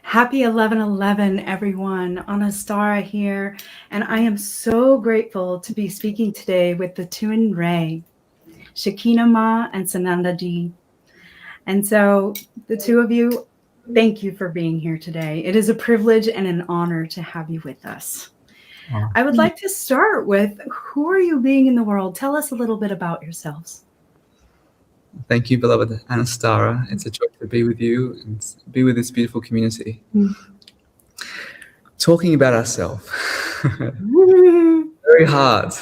Happy 11/11, everyone. Anistara here, and I am so grateful to be speaking today with the TwinRay, Shekinah Ma and Sanandaji. And so the two of you, thank you for being here today. It is a privilege and an honor to have you with us. I would like to start with, who are you being in the world? Tell us a little bit about yourselves. Thank you, beloved Anistara. It's a joy to be with you and be with this beautiful community. Talking about ourselves. Very hard.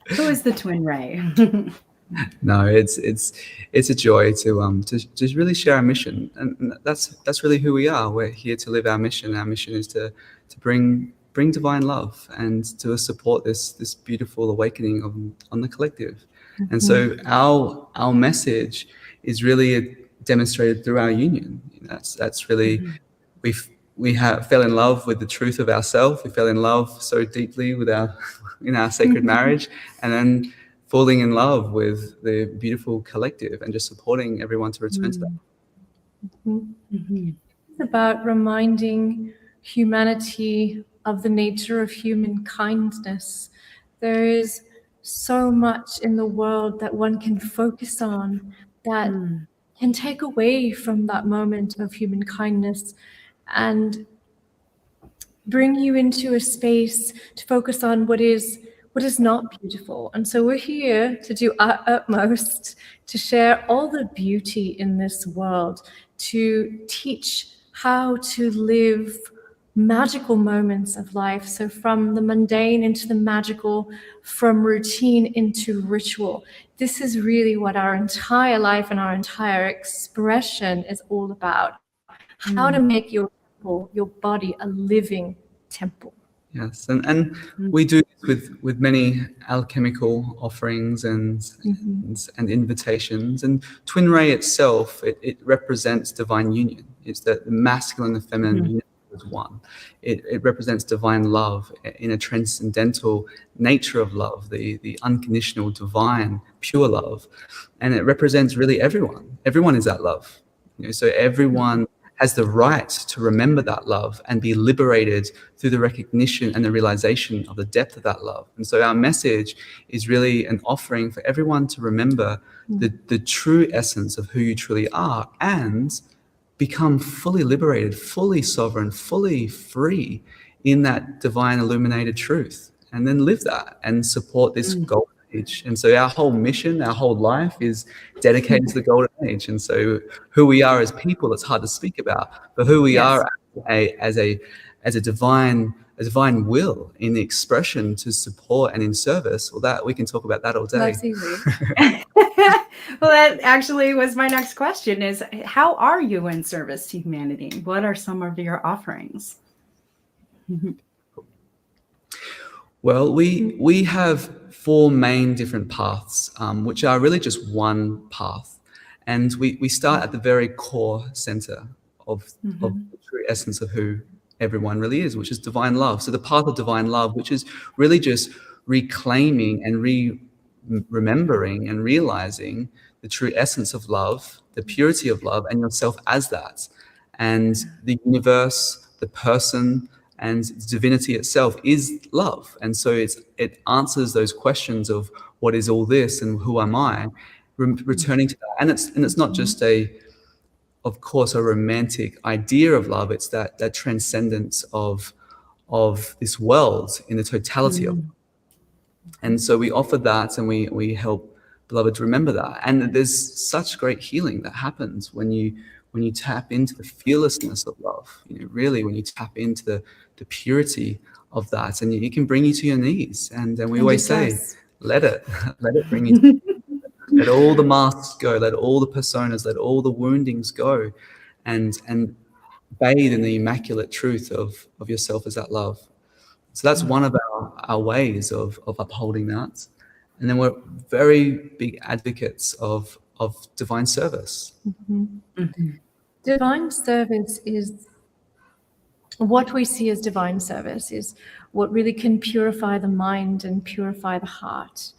Who is the TwinRay? No, it's a joy to just really share our mission, and that's really who we are. We're here to live our mission. Our mission is to bring divine love and to support this beautiful awakening on the collective. And so our message is really demonstrated through our union. That's really we fell in love with the truth of ourselves. We fell in love so deeply with our sacred marriage, and then falling in love with the beautiful collective and just supporting everyone to return to that. It's about reminding humanity of the nature of human kindness. There is so much in the world that one can focus on that can take away from that moment of human kindness and bring you into a space to focus on what is not beautiful. And so we're here to do our utmost to share all the beauty in this world, to teach how to live magical moments of life. So from the mundane into the magical, from routine into ritual. This is really what our entire life and our entire expression is all about. How to make your body a living temple. Yes, and we do this with many alchemical offerings and invitations. And TwinRay itself, it represents divine union. It's the masculine and feminine union as one. It represents divine love in a transcendental nature of love, the unconditional, divine, pure love. And it represents really everyone. Everyone is that love. So everyone has the right to remember that love and be liberated through the recognition and the realization of the depth of that love. And so our message is really an offering for everyone to remember the true essence of who you truly are and become fully liberated, fully sovereign, fully free in that divine illuminated truth, and then live that and support this golden age. And so our whole mission, our whole life is dedicated to the golden age. And so who we are as people, it's hard to speak about, but who we are as a divine will in the expression to support and in service, well, that we can talk about that all day. That's easy. Well, that actually was my next question, is how are you in service to humanity? What are some of your offerings? Well, we have 4 main different paths, which are really just one path. And we start at the very core center of the true essence of who everyone really is, which is divine love. So the path of divine love, which is really just reclaiming and remembering and realizing the true essence of love, the purity of love, and yourself as that. And the universe, the person, and divinity itself is love. And so it answers those questions of what is all this and who am I, returning to that. And it's not just of course, a romantic idea of love. It's that transcendence of this world in the totality of it. And so we offer that, and we help beloved to remember that. And there's such great healing that happens when you tap into the fearlessness of love. Really, when you tap into the purity of that, and it can bring you to your knees. And we always say, let it bring you to your knees. Let all the masks go, let all the personas, let all the woundings go, and bathe in the immaculate truth of yourself as that love. So that's one of our ways of upholding that. And then we're very big advocates of divine service. Divine service is what we see as divine service, is what really can purify the mind and purify the heart.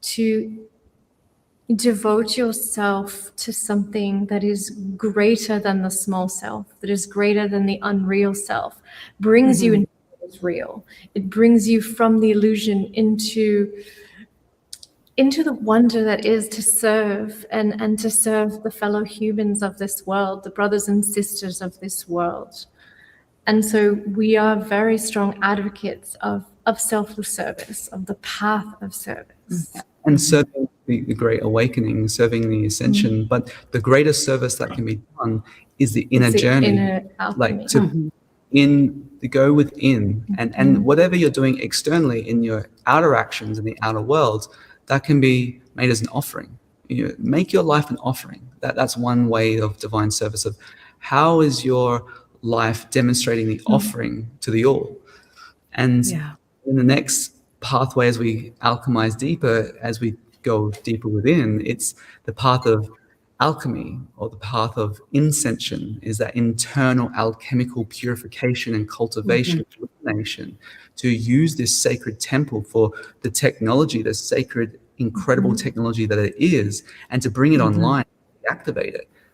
To devote yourself to something that is greater than the small self, that is greater than the unreal self, brings you into what is real. It brings you from the illusion into the wonder that is to serve and to serve the fellow humans of this world, the brothers and sisters of this world. And so we are very strong advocates of selfless service, of the path of service. And serving the great awakening, serving the ascension. But the greatest service that can be done is the inner journey. Inner alchemy. Like to go within, and whatever you're doing externally in your outer actions in the outer world, that can be made as an offering. You know, make your life an offering. That's one way of divine service, of how is your life demonstrating the offering to the all. And in the next pathway, as we alchemize deeper, as we go deeper within, it's the path of alchemy, or the path of ascension, is that internal alchemical purification and cultivation, illumination, to use this sacred temple for the technology, the sacred, incredible technology that it is, and to bring it online,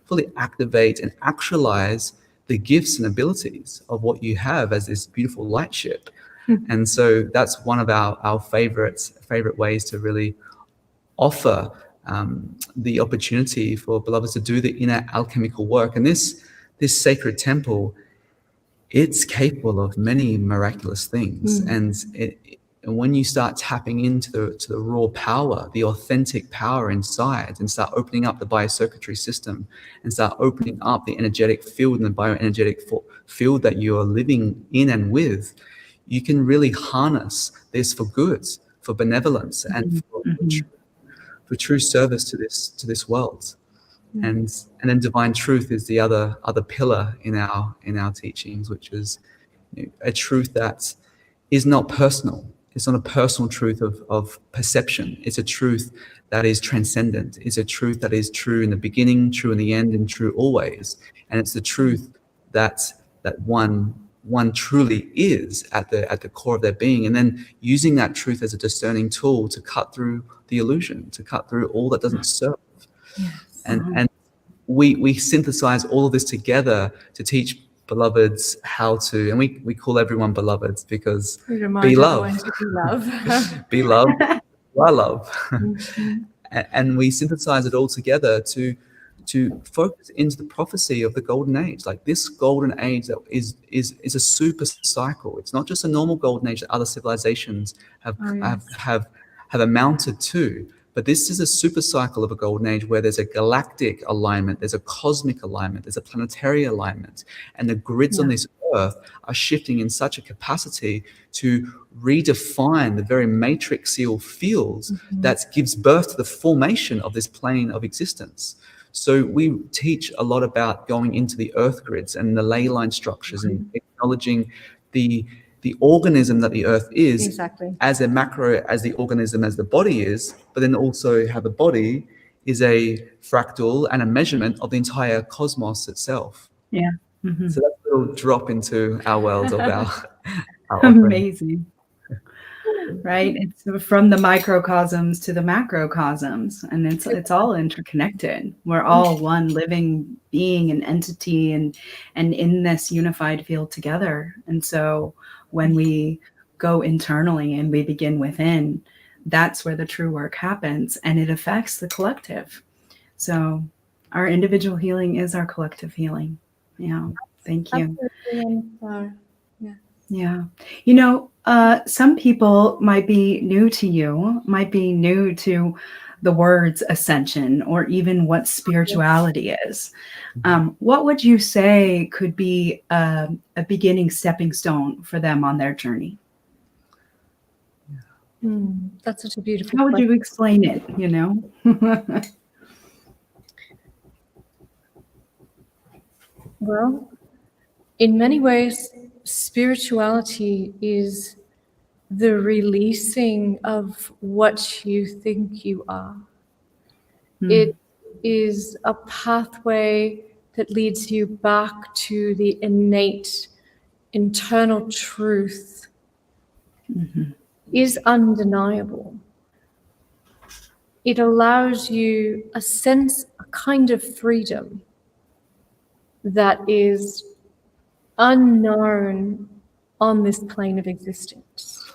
fully activate and actualize the gifts and abilities of what you have as this beautiful light ship. And so that's one of our favorite ways to really offer the opportunity for beloveds to do the inner alchemical work. And this sacred temple, it's capable of many miraculous things. And when you start tapping into the raw power, the authentic power inside, and start opening up the biocircuitry system, and start opening up the energetic field and the bioenergetic field that you are living in and with, you can really harness this for good, for benevolence, and for true service to this world. And then divine truth is the other pillar in our teachings, which is, you know, a truth that is not personal. It's not a personal truth of perception. It's a truth that is transcendent. It's a truth that is true in the beginning, true in the end, and true always. And it's the truth that one truly is at the core of their being, and then using that truth as a discerning tool to cut through the illusion, to cut through all that doesn't serve. And we synthesize all of this together to teach beloveds how to, and we call everyone beloveds because be loved. Be loved, I love. And we synthesize it all together to focus into the prophecy of the golden age. Like, this golden age that is a super cycle. It's not just a normal golden age that other civilizations have amounted to, but this is a super cycle of a golden age where there's a galactic alignment, there's a cosmic alignment, there's a planetary alignment, and the grids on this earth are shifting in such a capacity to redefine the very matrixial fields that gives birth to the formation of this plane of existence. So we teach a lot about going into the earth grids and the ley line structures, and acknowledging the organism that the earth is, as a macro, as the organism as the body is, but then also how the body is a fractal and a measurement of the entire cosmos itself. So that's a little drop into our world of our amazing. Right? It's from the microcosms to the macrocosms, and it's all interconnected. We're all one living being and entity, and in this unified field together. And so when we go internally and we begin within, that's where the true work happens, and it affects the collective. So our individual healing is our collective healing. Yeah. Thank you. Yeah. You know, some people might be new to you, might be new to the words ascension, or even what spirituality is. What would you say could be a beginning stepping stone for them on their journey? That's such a beautiful How would you explain it, you know? Well, in many ways, spirituality is the releasing of what you think you are. It is a pathway that leads you back to the innate internal truth. Is undeniable. it allows you a sense, a kind of freedom that is unknown on this plane of existence.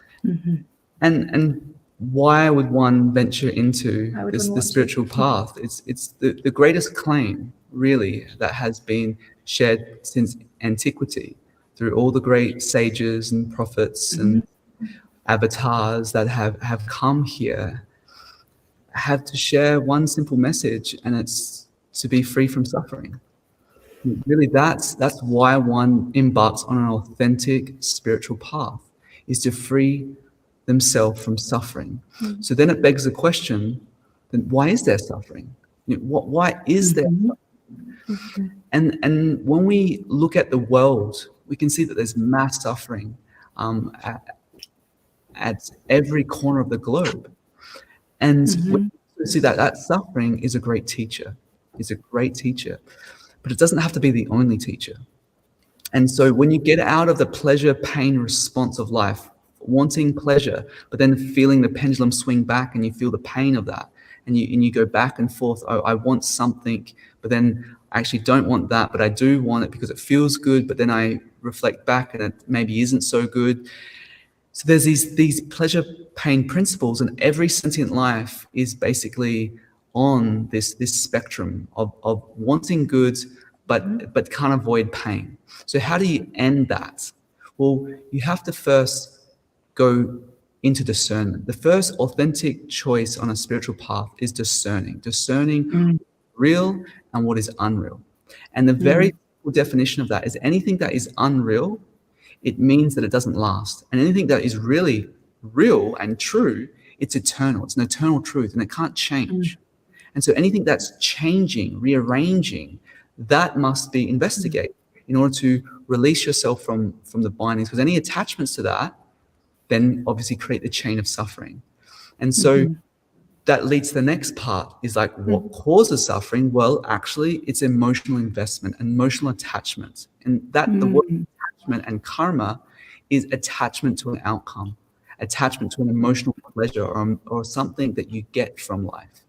And why would one venture into the spiritual path? It's the greatest claim, really, that has been shared since antiquity through all the great sages and prophets and avatars that have come here, have to share one simple message, and it's to be free from suffering. Really, that's why one embarks on an authentic spiritual path, is to free themselves from suffering. So then it begs the question, then why is there suffering? Why is there suffering? And when we look at the world, we can see that there's mass suffering at every corner of the globe. And we see that suffering is a great teacher. It's a great teacher. But it doesn't have to be the only teacher. And so when you get out of the pleasure-pain response of life, wanting pleasure, but then feeling the pendulum swing back and you feel the pain of that, and you go back and forth, oh, I want something, but then I actually don't want that, but I do want it because it feels good, but then I reflect back and it maybe isn't so good. So there's these pleasure-pain principles, and every sentient life is basically on this spectrum of wanting good, but can't avoid pain. So how do you end that? Well, you have to first go into discernment. The first authentic choice on a spiritual path is discerning real and what is unreal. And the very simple definition of that is anything that is unreal, it means that it doesn't last. And anything that is really real and true, it's eternal. It's an eternal truth, and it can't change. And so anything that's changing, rearranging, that must be investigated in order to release yourself from the bindings, because any attachments to that then obviously create the chain of suffering. And so that leads to the next part, is like, what causes suffering? Well, actually, it's emotional investment, emotional attachment. And that the word attachment and karma is attachment to an outcome, attachment to an emotional pleasure or something that you get from life.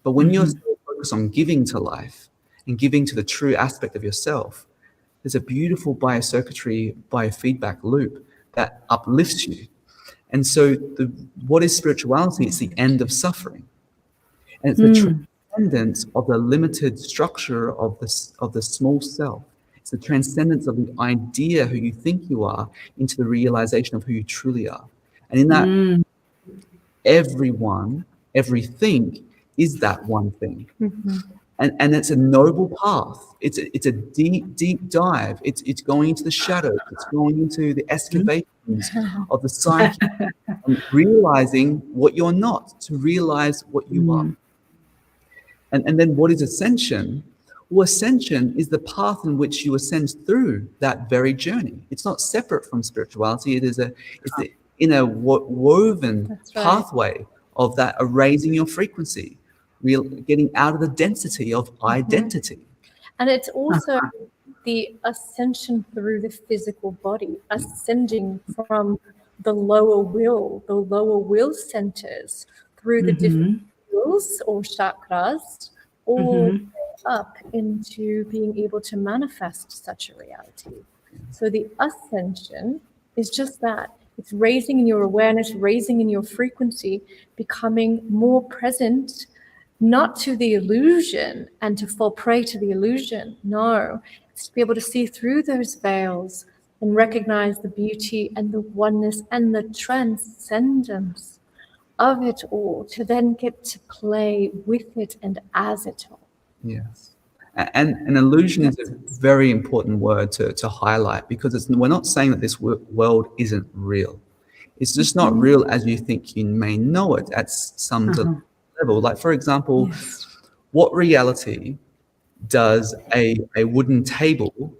But when you're so focused on giving to life and giving to the true aspect of yourself, there's a beautiful biocircuitry, biofeedback loop that uplifts you. And so what is spirituality? It's the end of suffering. And it's the transcendence of the limited structure of the small self. It's the transcendence of the idea who you think you are into the realization of who you truly are. And in that, everyone, everything is that one thing. And it's a noble path. It's a deep, deep dive. It's going into the shadows. It's going into the excavations of the psyche, and realizing what you're not, to realize what you are. And then what is ascension? Well, ascension is the path in which you ascend through that very journey. It's not separate from spirituality. It's the inner woven pathway of that, raising your frequency, getting out of the density of identity. And it's also the ascension through the physical body, ascending from the lower will centers through the different wills or chakras, all up into being able to manifest such a reality. So the ascension is just that. It's raising in your awareness, raising in your frequency, becoming more present, not to the illusion and to fall prey to the illusion. No, it's to be able to see through those veils and recognize the beauty and the oneness and the transcendence of it all, to then get to play with it and as it all. Yes. And an illusion is a very important word to highlight, because we're not saying that this world isn't real. It's just not real as you think you may know it at some level. Like, for example, what reality does a wooden table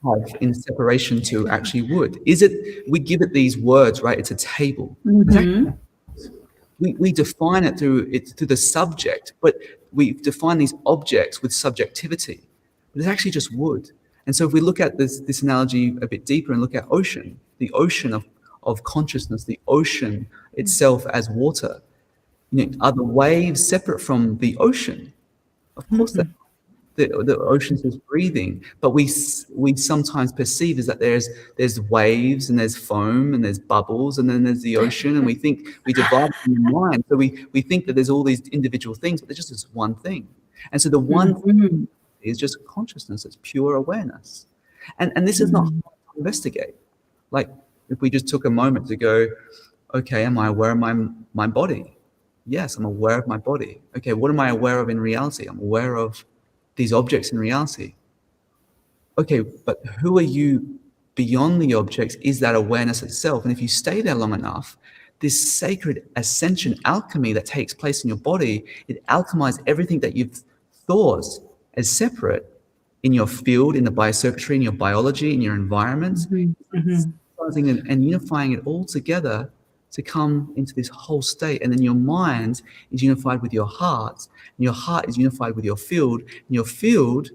have in separation to actually wood? Is it, we give it these words, right? It's a table. We define it through the subject, but we define these objects with subjectivity. But it's actually just wood. And so if we look at this analogy a bit deeper and look at ocean, the ocean of consciousness, the ocean itself as water, Are the waves separate from the ocean? Of course, the ocean's just breathing, but we sometimes perceive is that there's waves and there's foam and there's bubbles and then there's the ocean, and we think we divide it in the mind. So we think that there's all these individual things, but there's just this one thing. And so the one thing is just consciousness. It's pure awareness, and this is not hard to investigate. Like if we just took a moment to go, okay, am I aware of my body? Yes, I'm aware of my body. Okay, what am I aware of in reality? I'm aware of these objects in reality. Okay, but who are you beyond the objects is that awareness itself. And if you stay there long enough, this sacred ascension alchemy that takes place in your body, it alchemizes everything that you've thought as separate in your field, in the biocircuitry, in your biology, in your environment, and unifying it all together to come into this whole state. And then your mind is unified with your heart, and your heart is unified with your field, and your field,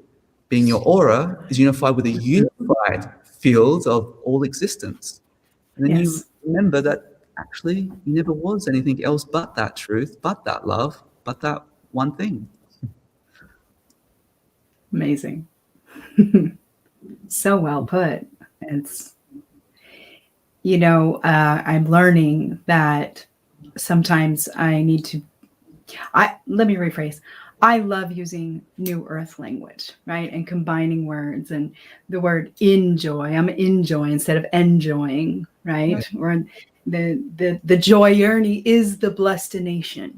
being your aura, is unified with a unified field of all existence. And then you remember that actually you never was anything else but that truth, but that love, but that one thing. Amazing. So well put. It's, I'm learning that sometimes I need to, let me rephrase. I love using New Earth language, right? And combining words, and the word enjoy. I'm enjoy instead of enjoying, right? Or the joy journey is the blestination,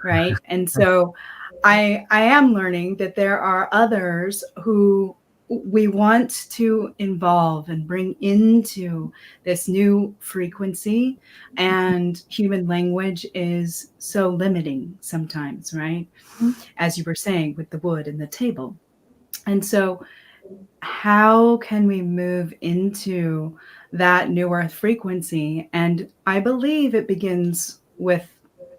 right? And so I am learning that there are others who we want to involve and bring into this new frequency, and human language is so limiting sometimes, right? As you were saying with the wood and the table. And so how can we move into that new earth frequency? And I believe it begins with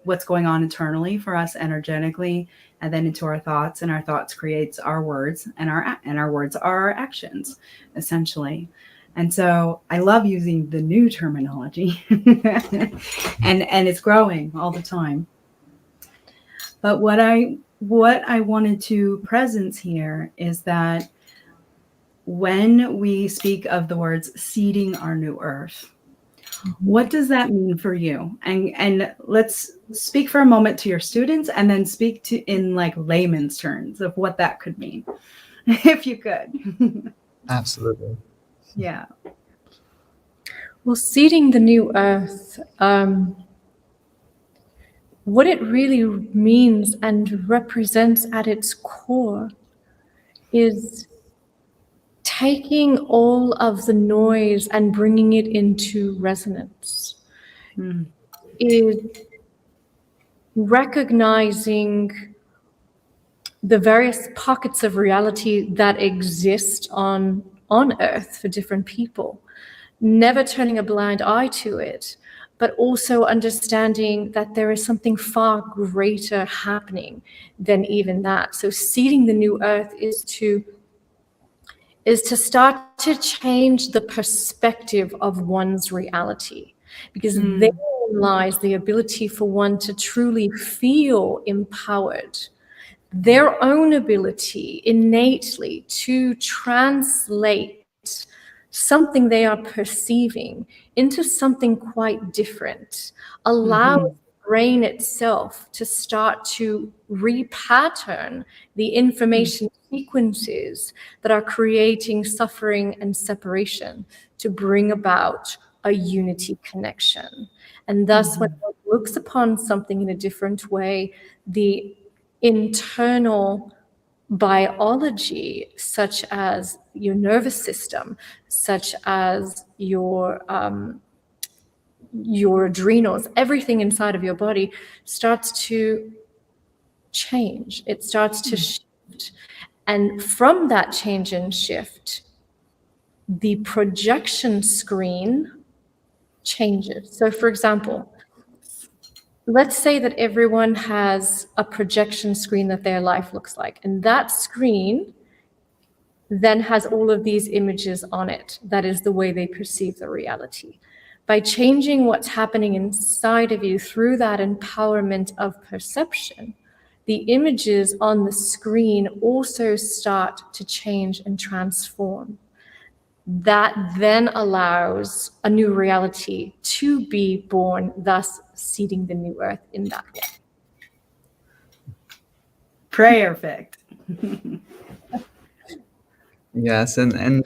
what's going on internally for us energetically, and then into our thoughts, and our thoughts creates our words, and our words are our actions, essentially. And so I love using the new terminology and it's growing all the time. But what I wanted to presence here is that when we speak of the words seeding our new earth, what does that mean for you? And let's speak for a moment to your students, and then speak to in like layman's terms of what that could mean, if you could. Absolutely. Yeah. Well, seeding the new earth, what it really means and represents at its core is taking all of the noise and bringing it into resonance. Is recognizing the various pockets of reality that exist on Earth for different people, never turning a blind eye to it, but also understanding that there is something far greater happening than even that. So seeding the new earth is to start to change the perspective of one's reality, because therein lies the ability for one to truly feel empowered, their own ability innately to translate something they are perceiving into something quite different, allow the brain itself to start to repattern the information sequences that are creating suffering and separation to bring about a unity connection. And thus, when one looks upon something in a different way, the internal biology, such as your nervous system, such as your adrenals, everything inside of your body starts to change. It starts to shift. And from that change and shift, the projection screen changes. So for example, let's say that everyone has a projection screen that their life looks like, and that screen then has all of these images on it. That is the way they perceive the reality. By changing what's happening inside of you through that empowerment of perception, the images on the screen also start to change and transform. That then allows a new reality to be born, thus seeding the new earth in that way. Perfect. Yes, and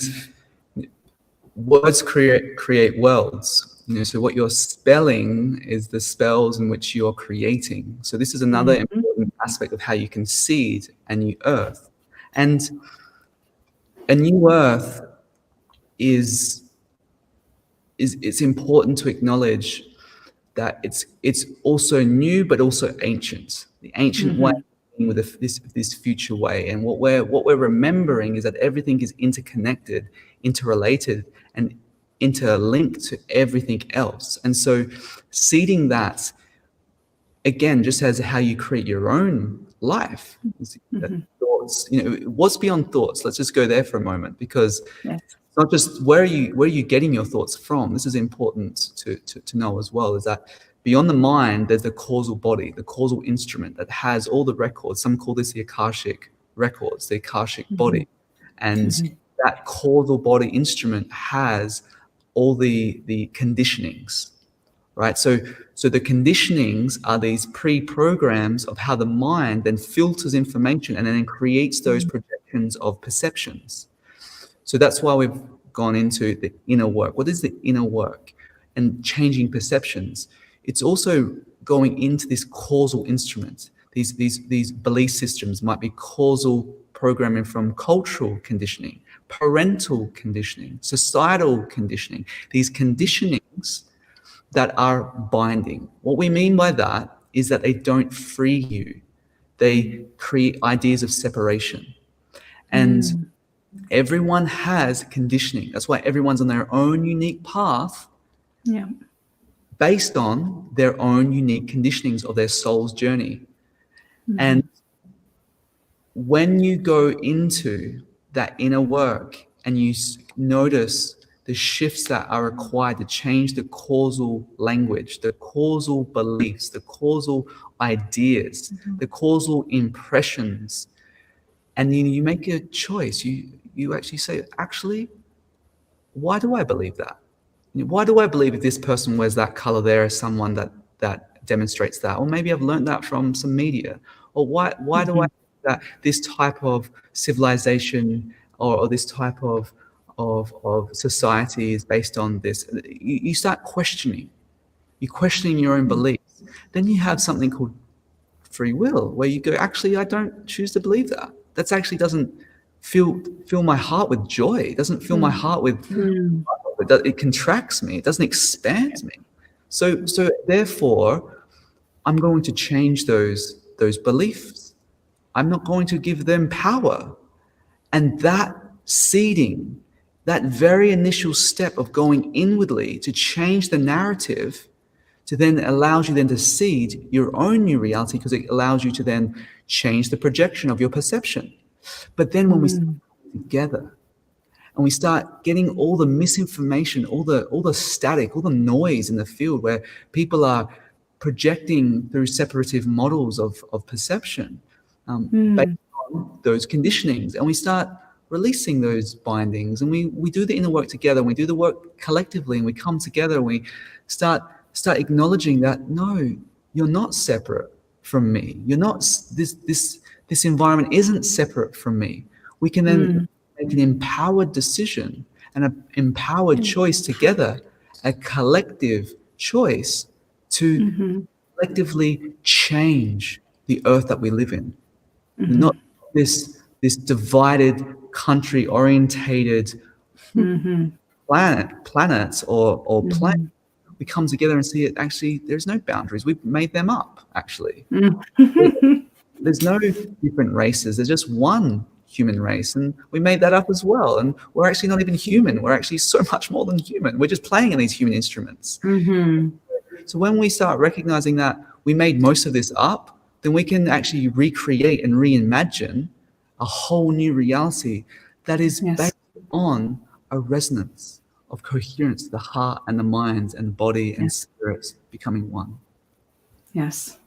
words create worlds. So what you're spelling is the spells in which you're creating. So this is another important aspect of how you can seed a new earth. And a new earth is it's important to acknowledge that it's also new but also ancient. The ancient way with this future way. And what we're remembering is that everything is interconnected, interrelated, and interlinked to everything else. And so seeding that, again, just as how you create your own life. Thoughts, what's beyond thoughts? Let's just go there for a moment, because it's not just where are you getting your thoughts from. This is important to know as well, is that beyond the mind, there's the causal body, the causal instrument that has all the records. Some call this the Akashic records, the Akashic body. And that causal body instrument has all the conditionings, right? So the conditionings are these pre-programs of how the mind then filters information and then creates those projections of perceptions. So that's why we've gone into the inner work. What is the inner work? And changing perceptions. It's also going into this causal instrument. These belief systems might be causal programming from cultural conditioning, parental conditioning, societal conditioning. These conditionings that are binding. What we mean by that is that they don't free you. They create ideas of separation. And everyone has conditioning. That's why everyone's on their own unique path. Yeah. Based on their own unique conditionings of their soul's journey. And when you go into that inner work and you notice the shifts that are required to change the causal language, the causal beliefs, the causal ideas, the causal impressions, and you make a choice, you actually say, actually, why do I believe that? Why do I believe if this person wears that color there is someone that demonstrates that? Or maybe I've learned that from some media. Or why do I think that this type of civilization or this type of society is based on this? You start questioning. You're questioning your own beliefs. Then you have something called free will, where you go, actually, I don't choose to believe that. That actually doesn't fill my heart with joy. It doesn't fill my heart with it contracts me. It doesn't expand me. So therefore, I'm going to change those beliefs. I'm not going to give them power. And that seeding, that very initial step of going inwardly to change the narrative, to then allows you then to seed your own new reality, because it allows you to then change the projection of your perception. But then when we start together, and we start getting all the misinformation, all the static, all the noise in the field where people are projecting through separative models of perception based on those conditionings. And we start releasing those bindings, and we do the inner work together, and we do the work collectively, and we come together, and we start acknowledging that, no, you're not separate from me. You're not, this environment isn't separate from me. We can then make an empowered decision and an empowered choice together, a collective choice to collectively change the earth that we live in. Not this divided, country-orientated planets or planet. We come together and see it, actually, there's no boundaries. We've made them up, actually. There's no different races. There's just one human race, and we made that up as well. And we're actually not even human. We're actually so much more than human. We're just playing in these human instruments. So when we start recognizing that we made most of this up, then we can actually recreate and reimagine a whole new reality that is based on a resonance of coherence, the heart and the mind and the body and Yes. spirit becoming one. Yes.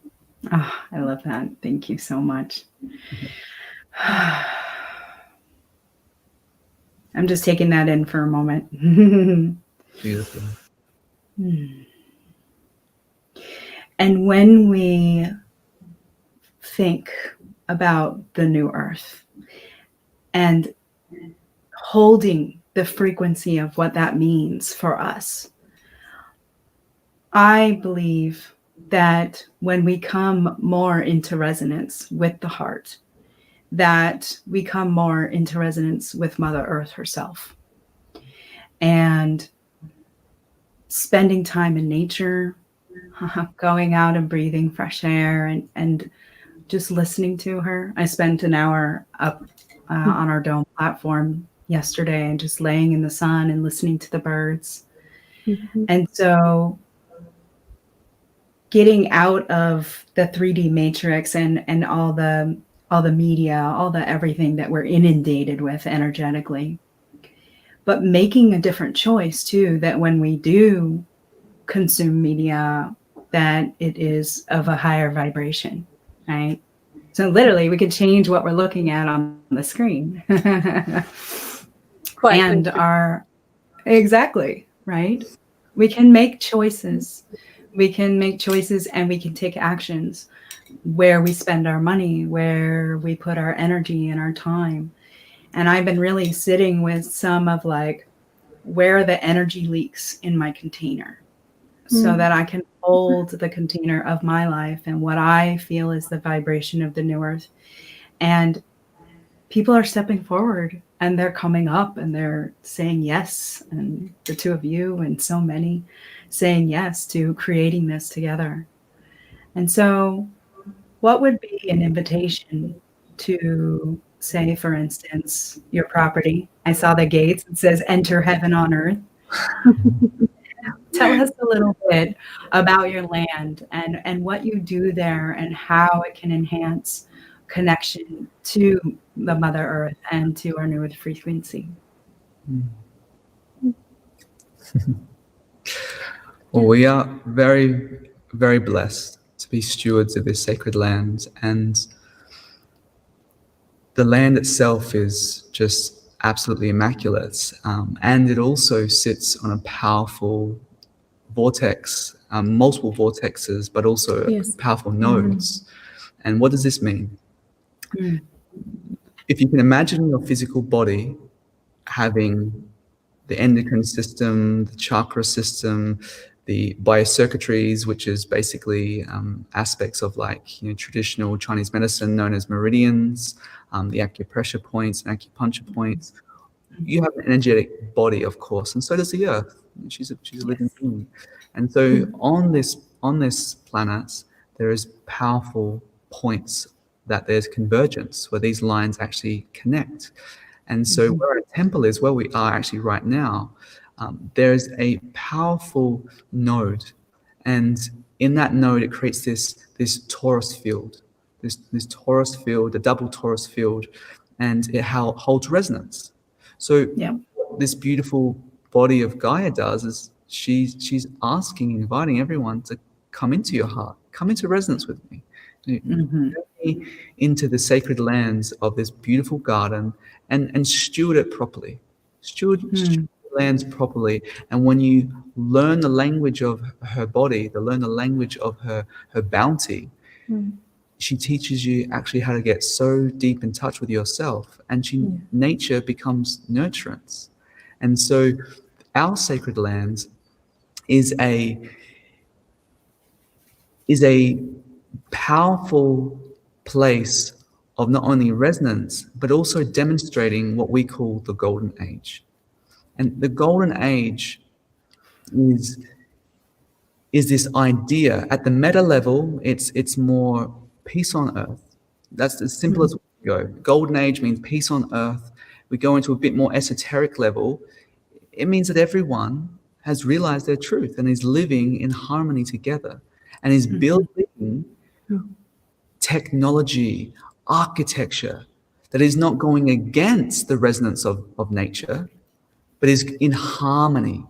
Ah, I love that. Thank you so much. I'm just taking that in for a moment. Beautiful. And when we think about the new earth and holding the frequency of what that means for us, I believe that when we come more into resonance with the heart, that we come more into resonance with Mother Earth herself. And spending time in nature, going out and breathing fresh air and just listening to her. I spent an hour up on our dome platform yesterday and just laying in the sun and listening to the birds. And so getting out of the 3D matrix and all the media, all the everything that we're inundated with energetically, but making a different choice too, that when we do consume media, that it is of a higher vibration, right? So literally we could change what we're looking at on the screen. Quite And literally. exactly, right? We can make choices. We can make choices and we can take actions where we spend our money, where we put our energy and our time. And I've been really sitting with some of like, where are the energy leaks in my container so that I can hold the container of my life and what I feel is the vibration of the new earth. And people are stepping forward and they're coming up and they're saying yes. And the two of you and so many saying yes to creating this together. And so what would be an invitation to, say, for instance, your property? I saw the gates. It says enter heaven on earth. Tell us a little bit about your land and what you do there and how it can enhance connection to the Mother Earth and to our new earth frequency. Well, we are very, very blessed to be stewards of this sacred land, and the land itself is just absolutely immaculate, and it also sits on a powerful vortex, multiple vortexes, but also Yes. powerful nodes. And what does this mean? Mm. If you can imagine your physical body having the endocrine system, the chakra system, the biocircuitries, which is basically aspects of like, you know, traditional Chinese medicine known as meridians, the acupressure points and acupuncture points. You have an energetic body, of course, and so does the earth. She's a living being. And so on this planet, there is powerful points that there's convergence where these lines actually connect. And so where our temple is, where we are actually right now, there's a powerful node. And in that node, it creates this torus field, this torus field, a double torus field, and it holds resonance. So what this beautiful body of Gaia does is she's asking, inviting everyone to come into your heart, come into resonance with me. Journey into the sacred lands of this beautiful garden and steward it properly. Steward the lands properly. And when you learn the language of her body, learn the language of her bounty, she teaches you actually how to get so deep in touch with yourself, and nature becomes nurturance. And so our sacred lands is a powerful place of not only resonance, but also demonstrating what we call the golden age. And the golden age is this idea at the meta level. It's more peace on earth. That's as simple as we go. Golden age means peace on earth. We go into a bit more esoteric level. It means that everyone has realized their truth and is living in harmony together and is building technology, architecture that is not going against the resonance of nature, but is in harmony.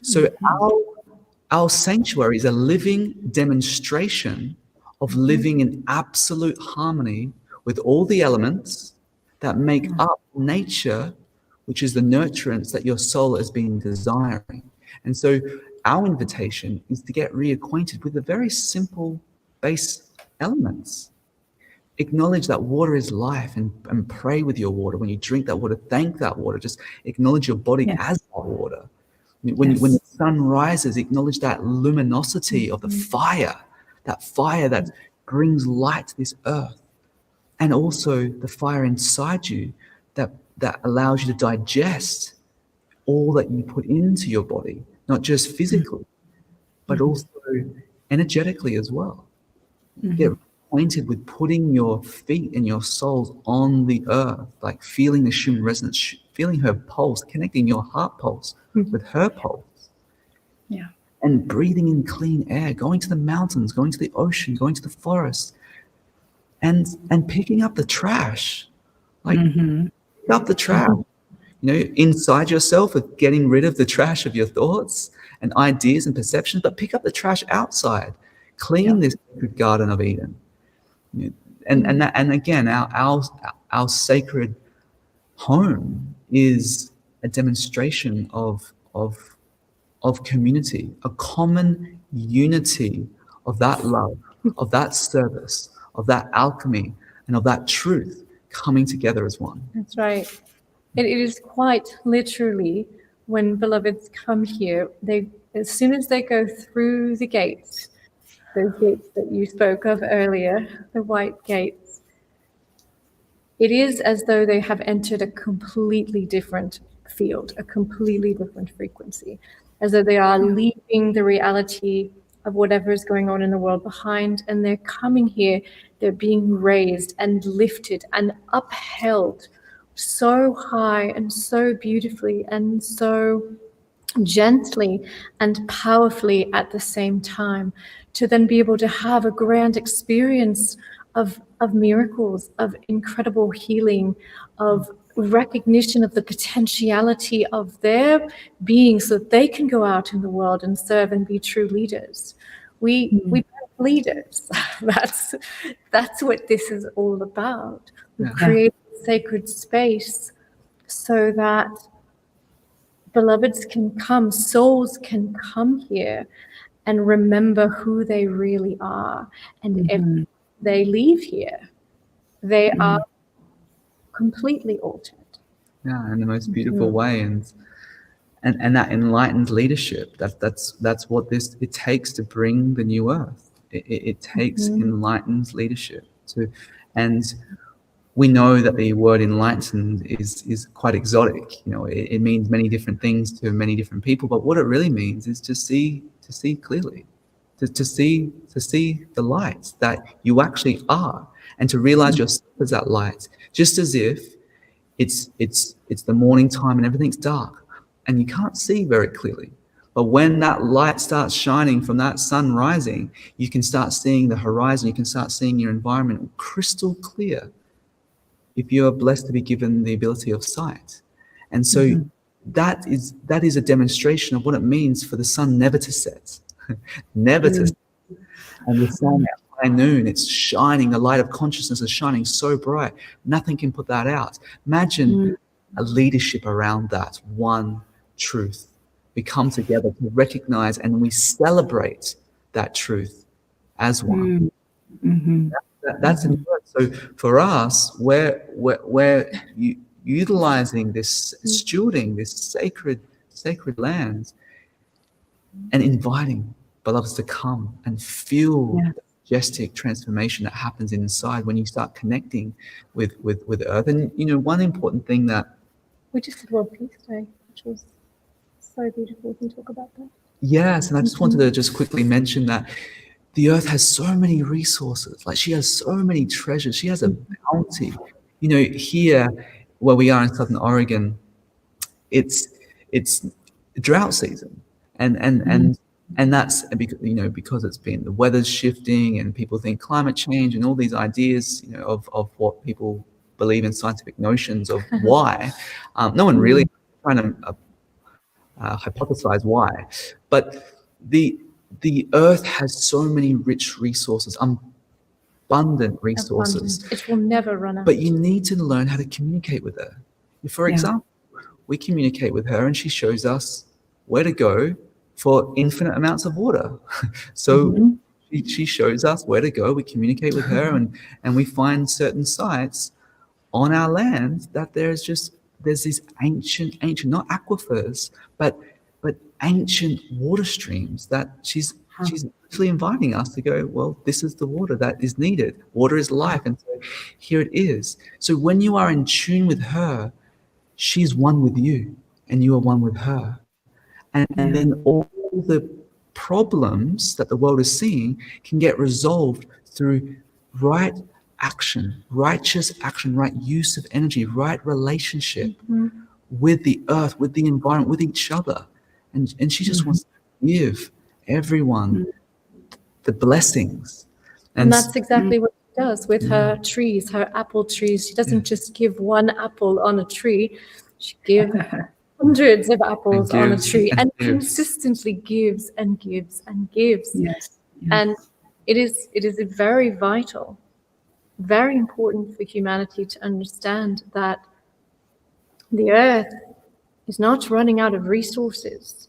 So our sanctuary is a living demonstration of living in absolute harmony with all the elements that make up nature, which is the nurturance that your soul has been desiring. And so our invitation is to get reacquainted with the very simple base elements. Acknowledge that water is life, and pray with your water. When you drink that water, thank that water. Just acknowledge your body as that water. When the sun rises, acknowledge that luminosity of the fire that brings light to this earth. And also the fire inside you that allows you to digest all that you put into your body, not just physically, but also energetically as well. Get acquainted with putting your feet and your souls on the earth, like feeling the Schumann resonance, feeling her pulse, connecting your heart pulse with her pulse. Yeah. And breathing in clean air, going to the mountains, going to the ocean, going to the forest, and picking up the trash. Like pick up the trash. You know, inside yourself, of getting rid of the trash of your thoughts and ideas and perceptions, but pick up the trash outside. Clean this sacred Garden of Eden. And again, our sacred home is a demonstration of community, a common unity of that love, of that service, of that alchemy, and of that truth coming together as one. That's right. It is quite literally, when beloveds come here, they, as soon as they go through the gates, those gates that you spoke of earlier, the white gates, it is as though they have entered a completely different field, a completely different frequency, as though they are leaving the reality of whatever is going on in the world behind, and they're coming here, they're being raised and lifted and upheld so high and so beautifully and so gently and powerfully at the same time, to then be able to have a grand experience of miracles, of incredible healing, of recognition of the potentiality of their being, so that they can go out in the world and serve and be true leaders. We leaders. That's what this is all about. We create a sacred space so that beloveds can come, souls can come here and remember who they really are. And if they leave here, they are completely altered. Yeah, in the most beautiful way. And that enlightened leadership, that's what it takes to bring the new earth. It takes enlightened leadership and we know that the word enlightened is quite exotic. You know, it means many different things to many different people, but what it really means is to see clearly, to see the light that you actually are, and to realize yourself as that light, just as if it's the morning time and everything's dark and you can't see very clearly. But when that light starts shining from that sun rising, you can start seeing the horizon, you can start seeing your environment crystal clear, if you are blessed to be given the ability of sight. And so that is a demonstration of what it means for the sun never to set. Never to set. And the sun at high noon, it's shining, the light of consciousness is shining so bright, nothing can put that out. Imagine a leadership around that one truth. We come together to recognize and we celebrate that truth as one. That's important. So for us, we're utilizing this, stewarding this sacred land, and inviting beloveds to come and feel the majestic transformation that happens inside when you start connecting with Earth. And you know, one important thing that we just did World Peace Day, which was so beautiful. Can you talk about that? Yes, and I just wanted to just quickly mention that the earth has so many resources. Like, she has so many treasures. She has a bounty. You know, here where we are in Southern Oregon, it's drought season, and that's because, you know, because it's been, the weather's shifting and people think climate change and all these ideas, you know, of what people believe in, scientific notions of why. No one really trying to hypothesize why. But the earth has so many rich resources, abundant resources. Abundant. It will never run out. But you need to learn how to communicate with her. For example, we communicate with her and she shows us where to go for infinite amounts of water. So she shows us where to go. We communicate with her and we find certain sites on our land that there's these ancient, not aquifers, but ancient water streams that she's actually inviting us to go, well, this is the water that is needed. Water is life. And so here it is. So when you are in tune with her, she's one with you and you are one with her. And then all the problems that the world is seeing can get resolved through right action, righteous action, right use of energy, right relationship with the earth, with the environment, with each other. And she just wants to give everyone the blessings. And that's exactly what she does with her trees, her apple trees. She doesn't just give one apple on a tree. She gives hundreds of apples on a tree and consistently gives and gives and gives. Yes. And it is very vital, very important for humanity to understand that the earth is not running out of resources.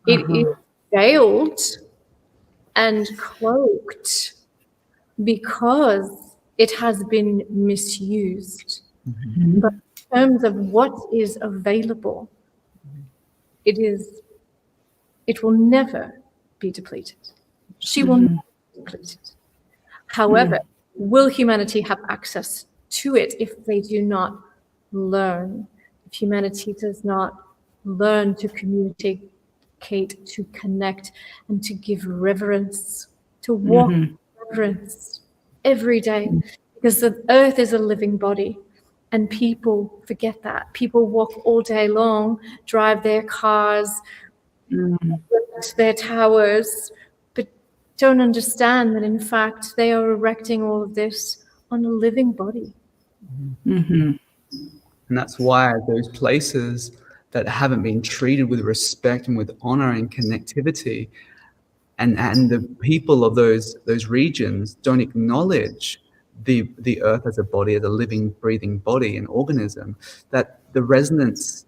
It is veiled and cloaked because it has been misused. But in terms of what is available, it will never be depleted. She will never be depleted. However, will humanity have access to it if they do not learn? If humanity does not learn to communicate, to connect, and to give reverence, to walk in reverence every day, because the earth is a living body, and people forget that. People walk all day long, drive their cars, erect their towers, but don't understand that in fact they are erecting all of this on a living body. And that's why those places that haven't been treated with respect and with honor and connectivity, and the people of those regions don't acknowledge the earth as a body, as a living, breathing body and organism, that the resonance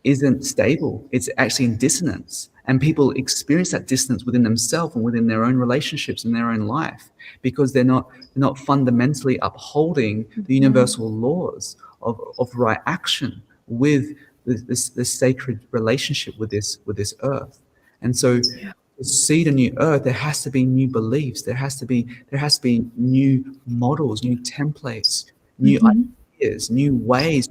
isn't stable. It's actually in dissonance. And people experience that dissonance within themselves and within their own relationships and their own life, because they're not fundamentally upholding the universal laws of right action with this sacred relationship with this earth. And so to seed a new earth, there has to be new beliefs, there has to be new models, new templates, new ideas, new ways,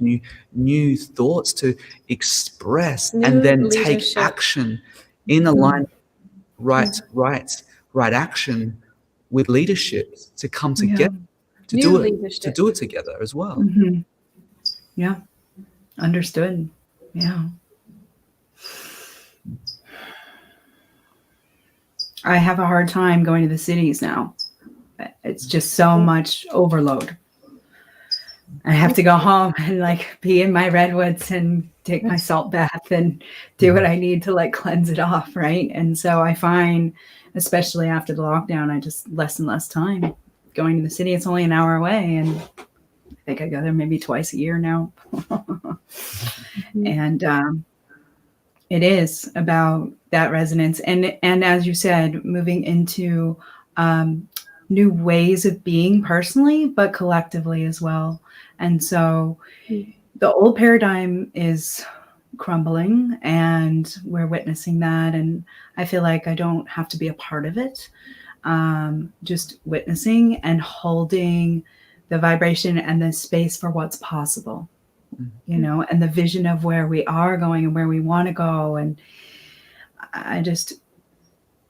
new thoughts to express new and then leadership. Take action in alignment, right action with leadership to come together to do it together as well. Yeah, understood. Yeah. I have a hard time going to the cities now. It's just so much overload. I have to go home and be in my redwoods and take my salt bath and do what I need to cleanse it off, right? And so I find, especially after the lockdown, I just less and less time going to the city. It's only an hour away, and I think I go there maybe twice a year now. And it is about that resonance. And as you said, moving into new ways of being personally, but collectively as well. And so the old paradigm is crumbling, and we're witnessing that. And I feel like I don't have to be a part of it. Just witnessing and holding the vibration and the space for what's possible, and the vision of where we are going and where we want to go. And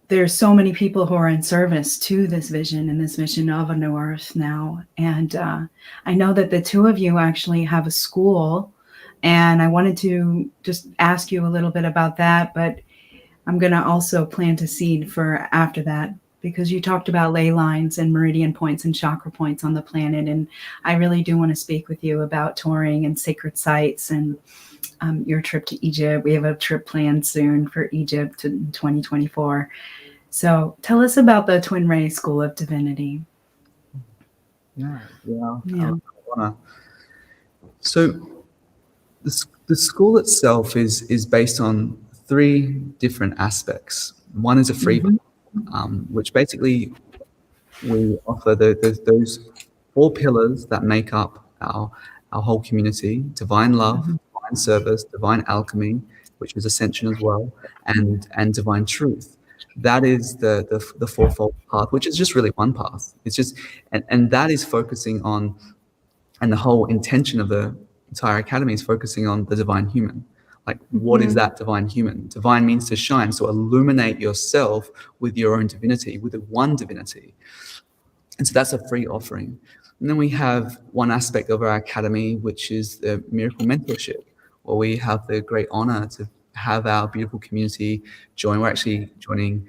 there's so many people who are in service to this vision and this mission of a new earth now. And I know that the two of you actually have a school, and I wanted to just ask you a little bit about that, but I'm going to also plant a seed for after that, because you talked about ley lines and meridian points and chakra points on the planet. And I really do want to speak with you about touring and sacred sites and your trip to Egypt. We have a trip planned soon for Egypt in 2024. So tell us about the TwinRay School of Divinity. Yeah. Yeah. So the school itself is based on 3 different aspects. One is a free, which basically we offer those 4 pillars that make up our whole community: divine love, divine service, divine alchemy, which is ascension as well, and divine truth. That is the fourfold path, which is just really one path. It's just and that is focusing on, and the whole intention of the entire academy is focusing on the divine human. Like, what is that divine human? Divine means to shine, so illuminate yourself with your own divinity, with the one divinity. And so that's a free offering. And then we have one aspect of our academy, which is the miracle mentorship, where we have the great honor to have our beautiful community join. We're actually joining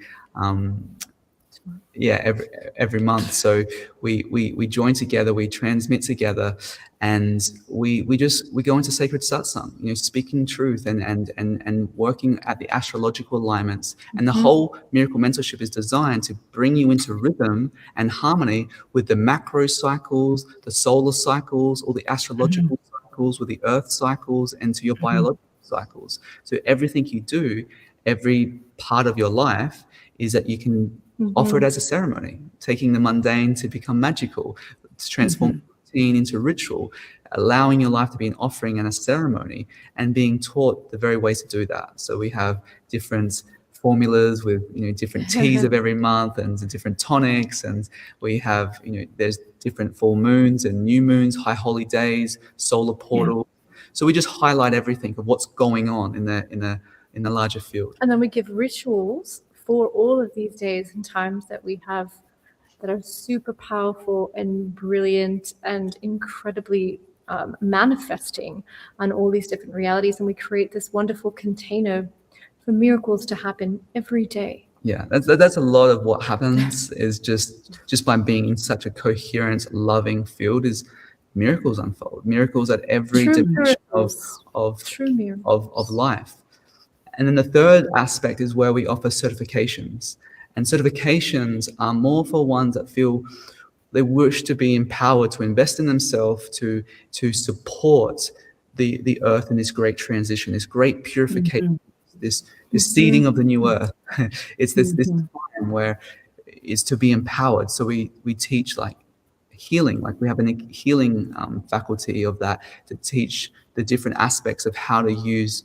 every month. So we join together, we transmit together, and we go into sacred satsang, speaking truth and working at the astrological alignments. And the whole miracle mentorship is designed to bring you into rhythm and harmony with the macro cycles, the solar cycles, all the astrological cycles, with the earth cycles, and to your biological cycles. So everything you do, every part of your life, is that you can offer it as a ceremony, taking the mundane to become magical, to transform routine into ritual, allowing your life to be an offering and a ceremony, and being taught the very ways to do that. So we have different formulas with different teas of every month, and different tonics, and we have there's different full moons and new moons, high holy days, solar portals. So we just highlight everything of what's going on in the larger field. And then we give rituals for all of these days and times that we have that are super powerful and brilliant and incredibly manifesting on all these different realities. And we create this wonderful container for miracles to happen every day. Yeah, that's a lot of what happens is just by being in such a coherent, loving field, is miracles unfold. Miracles at every dimension of life. And then the third aspect is where we offer certifications. And certifications are more for ones that feel they wish to be empowered to invest in themselves, to support the earth in this great transition, this great purification, this seeding of the new earth. It's this time where it's to be empowered. So we teach like healing, like we have a healing faculty of that, to teach the different aspects of how to use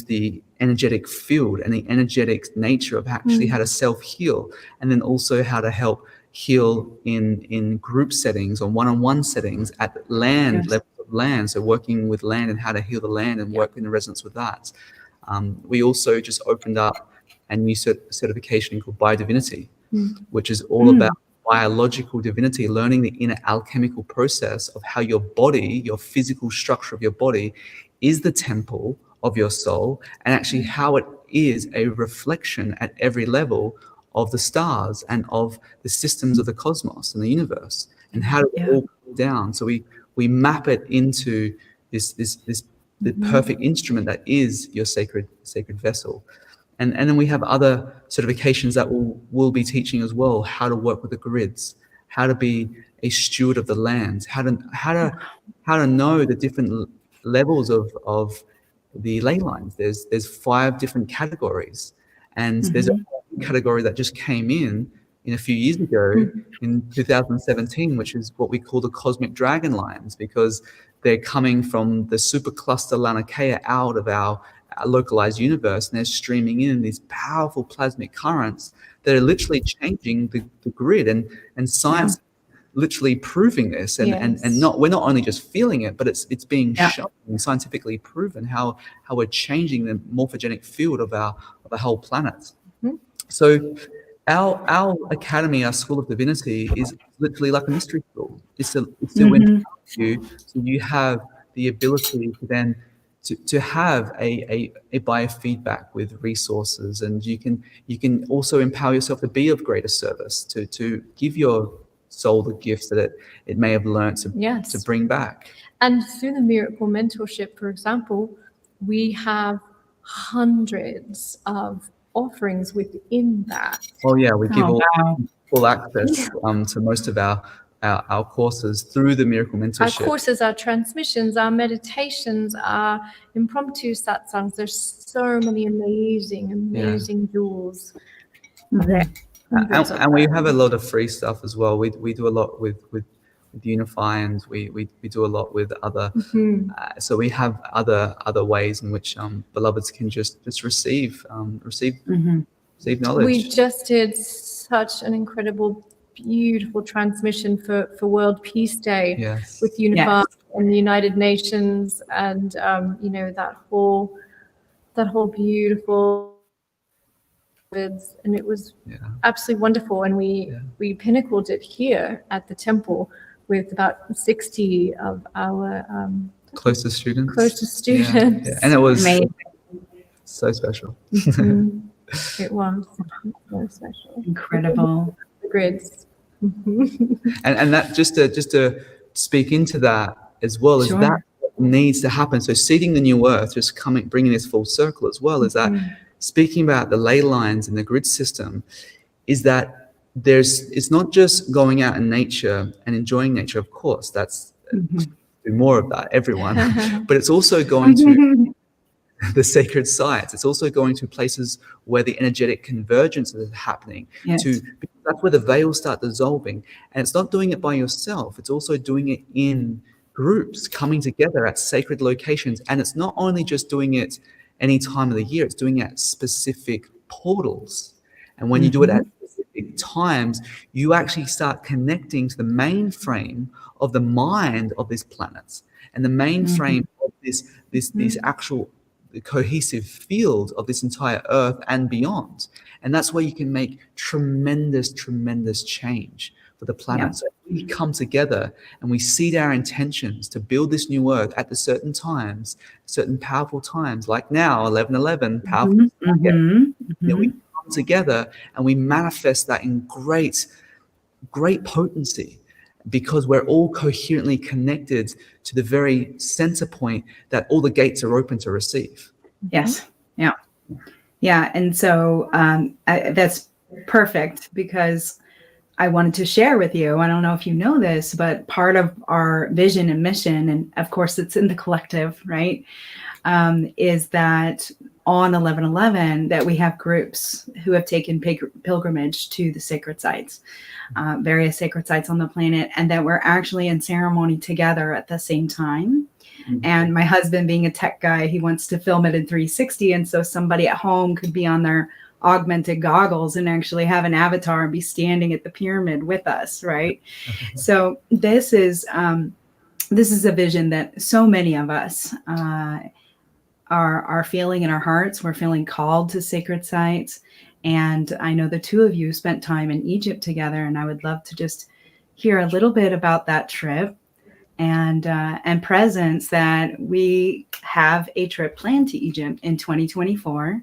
the energetic field and the energetic nature of actually how to self-heal, and then also how to help heal in group settings or one-on-one settings at land level of land. So working with land and how to heal the land and work in resonance with that. We also just opened up a new certification called Divinity, which is all about biological divinity, learning the inner alchemical process of how your body, your physical structure of your body, is the temple of your soul, and actually how it is a reflection at every level of the stars and of the systems of the cosmos and the universe, and how it all comes down. So we map it into the perfect instrument that is your sacred vessel. And then we have other certifications that we'll be teaching as well, how to work with the grids, how to be a steward of the land, how to know the different levels of the ley lines. There's 5 different categories, and there's a category that just came in a few years ago in 2017, which is what we call the cosmic dragon lines, because they're coming from the supercluster Laniakea out of our localized universe, and they're streaming in these powerful plasmic currents that are literally changing the grid, and science literally proving this, and we're not only just feeling it, but it's being shown and scientifically proven how we're changing the morphogenic field of our whole planet. So our academy, our School of Divinity, is literally like a mystery school. It's to empower you, so you have the ability to then to have a biofeedback with resources, and you can also empower yourself to be of greater service, to give your soul the gifts that it may have learned to bring back. And through the miracle mentorship, for example, we have hundreds of offerings within that. Oh yeah, we give Oh, all wow. full access to most of our courses through the Miracle Our Mentorship. courses, our transmissions, our meditations, our impromptu satsangs. There's so many amazing jewels. Mhm. Hundreds of And we them. have a lot of free stuff as well. We do a lot with Unify, and we do a lot with other. So we have other ways in which beloveds can just receive Mhm. knowledge. We just did such an incredible, beautiful transmission for World Peace Day Yes. with Unify Yes. and the United Nations, and that whole beautiful, and it was absolutely wonderful. And we pinnacled it here at the temple with about 60 of our Closest students. students. Yeah. And it was Amazing. so special. It was so special. Incredible. The grids. And that just to speak into that as well, is Sure. that what needs to happen. So seeding the new earth, just bringing this full circle as well, is that speaking about the ley lines and the grid system, is that it's not just going out in nature and enjoying nature. Of course, that's do more of that, everyone, but it's also going to the sacred sites. It's also going to places where the energetic convergence is happening. Yes. Because that's where the veils start dissolving. And it's not doing it by yourself. It's also doing it in groups, coming together at sacred locations. And it's not only just doing it any time of the year, it's doing it at specific portals. And when you do it at specific times, you actually start connecting to the mainframe of the mind of these planets and the mainframe of this actual cohesive field of this entire earth and beyond. And that's where you can make tremendous change for the planet. So we come together and we seed our intentions to build this new earth at the certain times, certain powerful times, like now, 11/11, powerful. We come together and we manifest that in great potency, because we're all coherently connected to the very center point that all the gates are open to receive. Yes. Yeah. And so that's perfect, because I wanted to share with you, I don't know if you know this, but part of our vision and mission, and of course it's in the collective, right, is that on 11/11 that we have groups who have taken pilgrimage to the sacred sites, various sacred sites on the planet, and that we're actually in ceremony together at the same time. And my husband, being a tech guy, he wants to film it in 360. And so somebody at home could be on their augmented goggles and actually have an avatar and be standing at the pyramid with us, right? So this is a vision that so many of us are feeling in our hearts. We're feeling called to sacred sites. And I know the two of you spent time in Egypt together, and I would love to just hear a little bit about that trip and presence, that we have a trip planned to Egypt in 2024.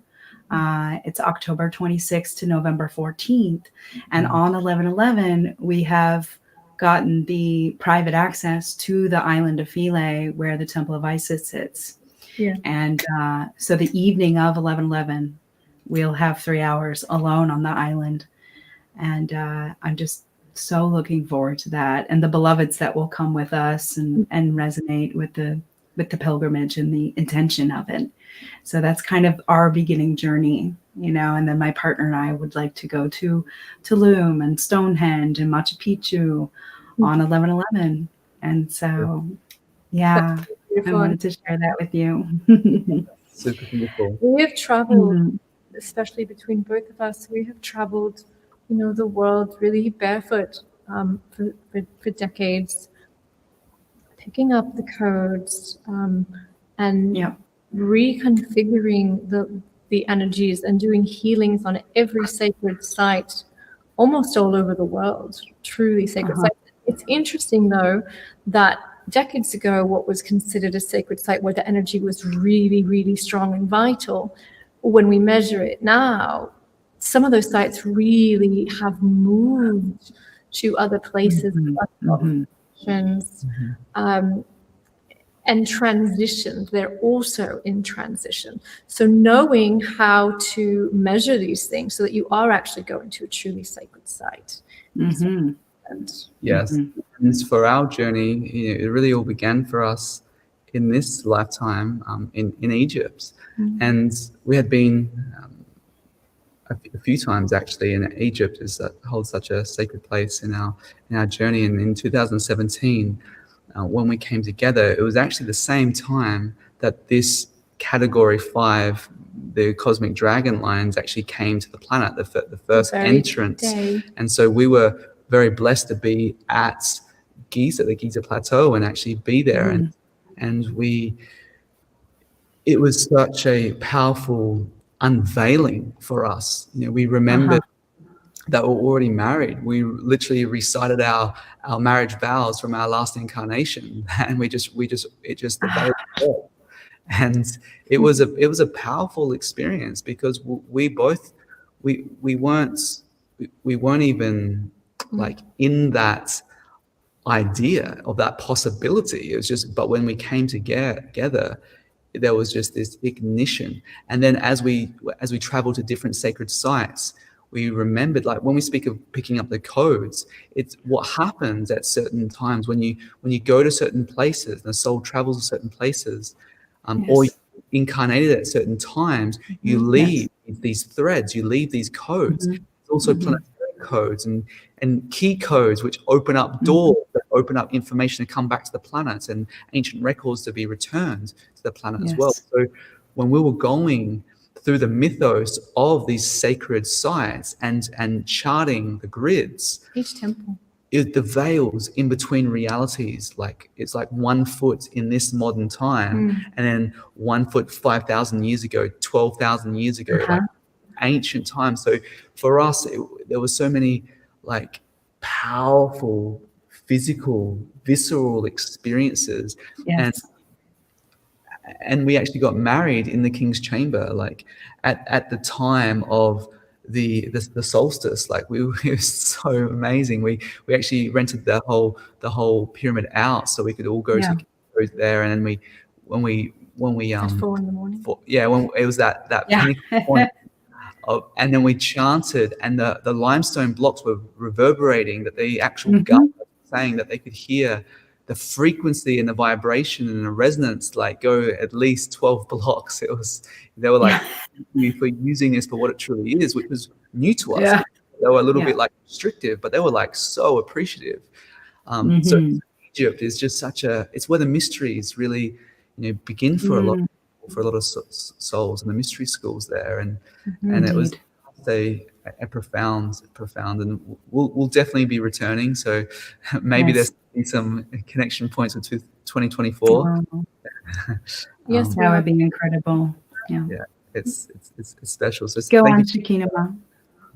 It's October 26th to November 14th. And on 11/11, we have gotten the private access to the island of Philae, where the Temple of Isis sits. Yeah. And so the evening of 11/11, we'll have 3 hours alone on the island. And I'm just so looking forward to that, and the beloveds that will come with us and resonate with the pilgrimage and the intention of it. So that's kind of our beginning journey, and then my partner and I would like to go to Tulum and Stonehenge and Machu Picchu on 11/11. And so, I wanted to share that with you. Super beautiful. We have traveled, especially between both of us, we have traveled the world really barefoot for decades, picking up the codes and reconfiguring the energies and doing healings on every sacred site, almost all over the world, truly sacred sites. It's interesting, though, that decades ago, what was considered a sacred site where the energy was really, really strong and vital, when we measure it now, some of those sites really have moved to other places, other locations. and transition. They're also in transition. So knowing how to measure these things so that you are actually going to a truly sacred site. Mm-hmm. Yes. Mm-hmm. And for our journey, it really all began for us in this lifetime in Egypt. Mm-hmm. And we had been a few times actually in Egypt, is that holds such a sacred place in our journey. And in 2017, when we came together, it was actually the same time that this Category 5, the cosmic dragon lines, actually came to the planet, the first entrance. And so we were very blessed to be at Giza, the Giza Plateau, and actually be there. Mm-hmm. And it was such a powerful unveiling for us. We remembered that we're already married. We literally recited our marriage vows from our last incarnation, and it just the veil fell. And it was a powerful experience, because we weren't even like in that idea of that possibility. It was just, but when we came together, there was just this ignition. And then as we traveled to different sacred sites, we remembered, like when we speak of picking up the codes, it's what happens at certain times when you go to certain places, the soul travels to certain places, or incarnated at certain times, you leave these threads, you leave these codes. There's also planetary codes and key codes which open up doors, that open up information to come back to the planet, and ancient records to be returned to the planet as well. So when we were going through the mythos of these sacred sites and charting the grids, each temple, the veils in between realities, like it's like 1 foot in this modern time, and then 1 foot 5,000 years ago, 12,000 years ago, like ancient times. So for us, there were so many like powerful physical, visceral experiences. And we actually got married in the King's Chamber, like at the time of the solstice. Like it was so amazing. We actually rented the whole pyramid out so we could all go there. And then when we at 4 in the morning. when it was that pinnacle point. And then we chanted, and the limestone blocks were reverberating, that the actual guide was saying that they could hear the frequency and the vibration and the resonance like go at least 12 blocks. They were like, thank you for using this for what it truly is, which was new to us. They were a little bit like restrictive, but they were like so appreciative. So Egypt is just it's where the mysteries really, begin for a lot of souls, and the mystery schools there, and it was a profound, and we'll definitely be returning. So maybe there's some connection points with 2024. Yes, that would be incredible. It's special. So go on, Shekinah Ma.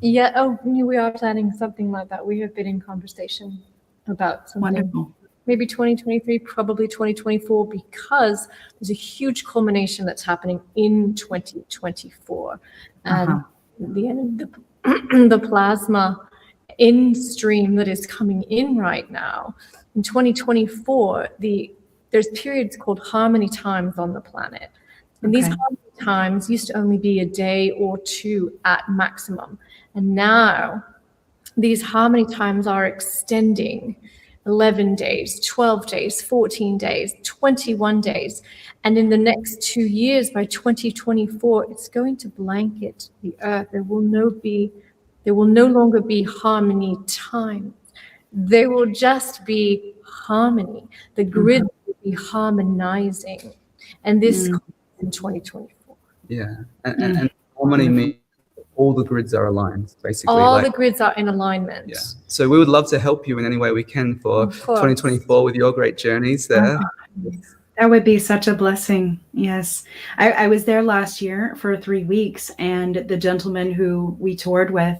We are planning something like that. We have been in conversation about something. Wonderful. Maybe 2023, probably 2024, because there's a huge culmination that's happening in 2024. And the plasma in stream that is coming in right now, in 2024, there's periods called harmony times on the planet. And these harmony times used to only be a day or two at maximum. And now these harmony times are extending 11 days, 12 days, 14 days, 21 days. And in the next 2 years, by 2024, it's going to blanket the earth. There will no longer be harmony time. There will just be harmony. The grid will be harmonizing. And this comes in 2024. And harmony means all the grids are aligned, basically. All the grids are in alignment. So we would love to help you in any way we can for 2024 with your great journeys there. That would be such a blessing. Yes. I was there last year for 3 weeks, and the gentleman who we toured with,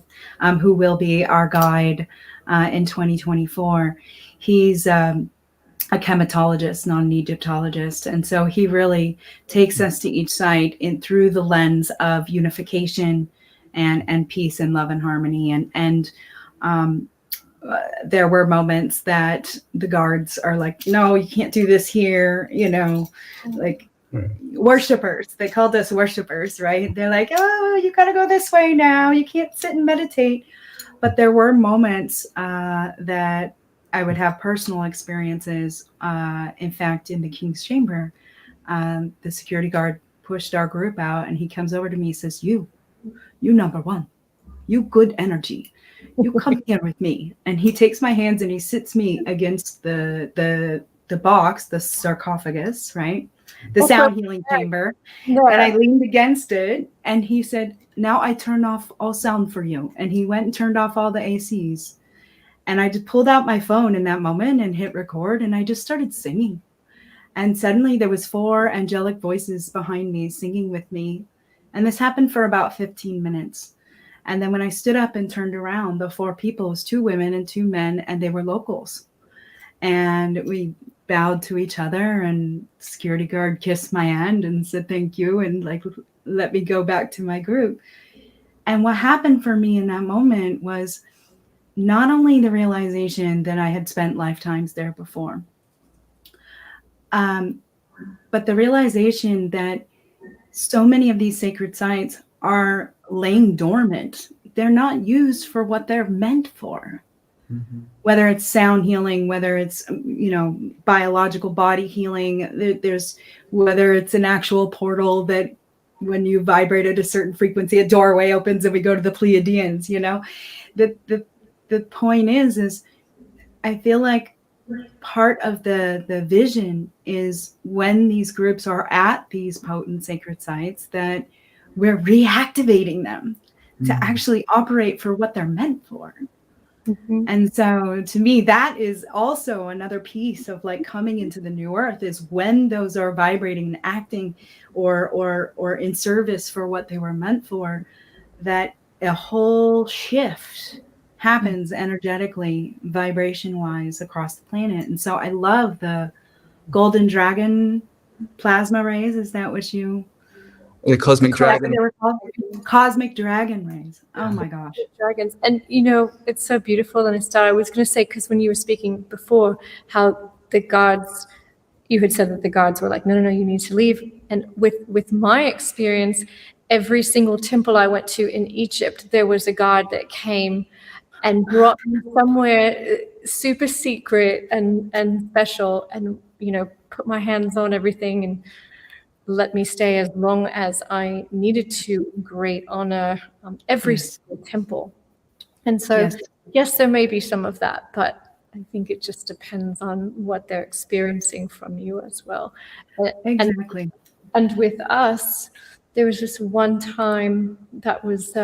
who will be our guide in 2024, he's a chematologist, not an Egyptologist. And so he really takes us to each site through the lens of unification and peace and love and harmony. And there were moments that the guards are like, no, you can't do this here, like worshipers. They called us worshipers, right? They're like, oh, you got to go this way now. You can't sit and meditate. But there were moments that I would have personal experiences. In fact, in the King's Chamber, the security guard pushed our group out, and he comes over to me and says, you number one, you good energy. You come here with me. And he takes my hands and he sits me against the box, the sarcophagus, right? The sound healing chamber. Yeah. And I leaned against it, and he said, now I turn off all sound for you. And he went and turned off all the ACs. And I just pulled out my phone in that moment and hit record, and I just started singing. And suddenly there was 4 angelic voices behind me singing with me. And this happened for about 15 minutes. And then when I stood up and turned around, the 4 people was 2 women and 2 men, and they were locals. And we bowed to each other, and the security guard kissed my hand and said thank you, and like let me go back to my group. And what happened for me in that moment was not only the realization that I had spent lifetimes there before, but the realization that so many of these sacred sites are laying dormant. They're not used for what they're meant for. Mm-hmm. Whether it's sound healing, whether it's, biological body healing, there's whether it's an actual portal that when you vibrate at a certain frequency, a doorway opens and we go to the Pleiadians, the point is I feel like part of the vision is when these groups are at these potent sacred sites that we're reactivating them to actually operate for what they're meant for. Mm-hmm. And so to me, that is also another piece of like coming into the new earth, is when those are vibrating and acting or in service for what they were meant for, that a whole shift happens energetically, vibration wise across the planet. And so I love the golden dragon plasma rays. Is that what you... The cosmic dragon. They were called cosmic dragon rays. Oh my gosh. Dragons. And it's so beautiful. And I was going to say, because when you were speaking before, how the guards, you had said that the guards were like, no, you need to leave. And with my experience, every single temple I went to in Egypt, there was a guard that came and brought me somewhere super secret and special, and put my hands on everything and let me stay as long as I needed to. Great honor, every single temple. And so, yes, there may be some of that, but I think it just depends on what they're experiencing from you as well. Exactly. And with us, there was this one time that was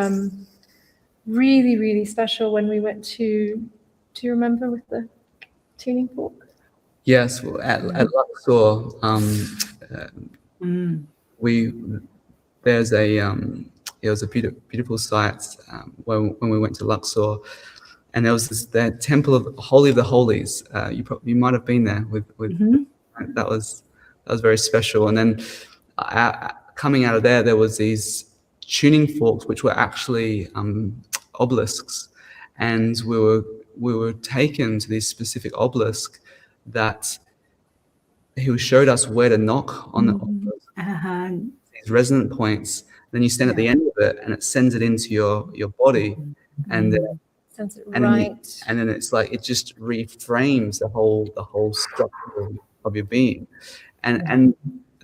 really, really special when we went to, do you remember with the tuning fork? Yes, well, at Luxor, it was a beautiful site when we went to Luxor, and there was that temple of Holy of the Holies. You might have been there with that was very special. And then coming out of there was these tuning forks, which were actually obelisks, and we were taken to this specific obelisk that he showed us where to knock on the these resonant points. Then you stand at the end of it, and it sends it into your body, and sends it right. And then it's like it just reframes the whole structure of your being, and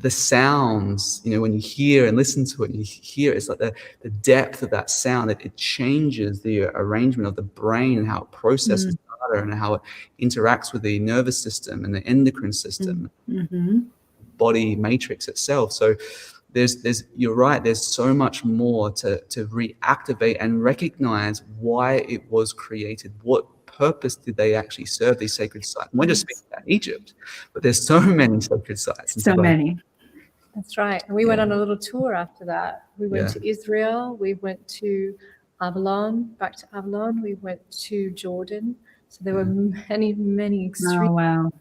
the sounds, when you hear and listen to it, and you hear it's like the depth of that sound. It changes the arrangement of the brain and how it processes data and how it interacts with the nervous system and the endocrine system, body matrix itself. So you're right. There's so much more to reactivate and recognize why it was created. What purpose did they actually serve, these sacred sites? And we're just speaking about Egypt, but there's so many sacred sites. So many. That's right. And we went on a little tour after that. We went to Israel. We went to Avalon, back to Avalon. We went to Jordan. So there were many extreme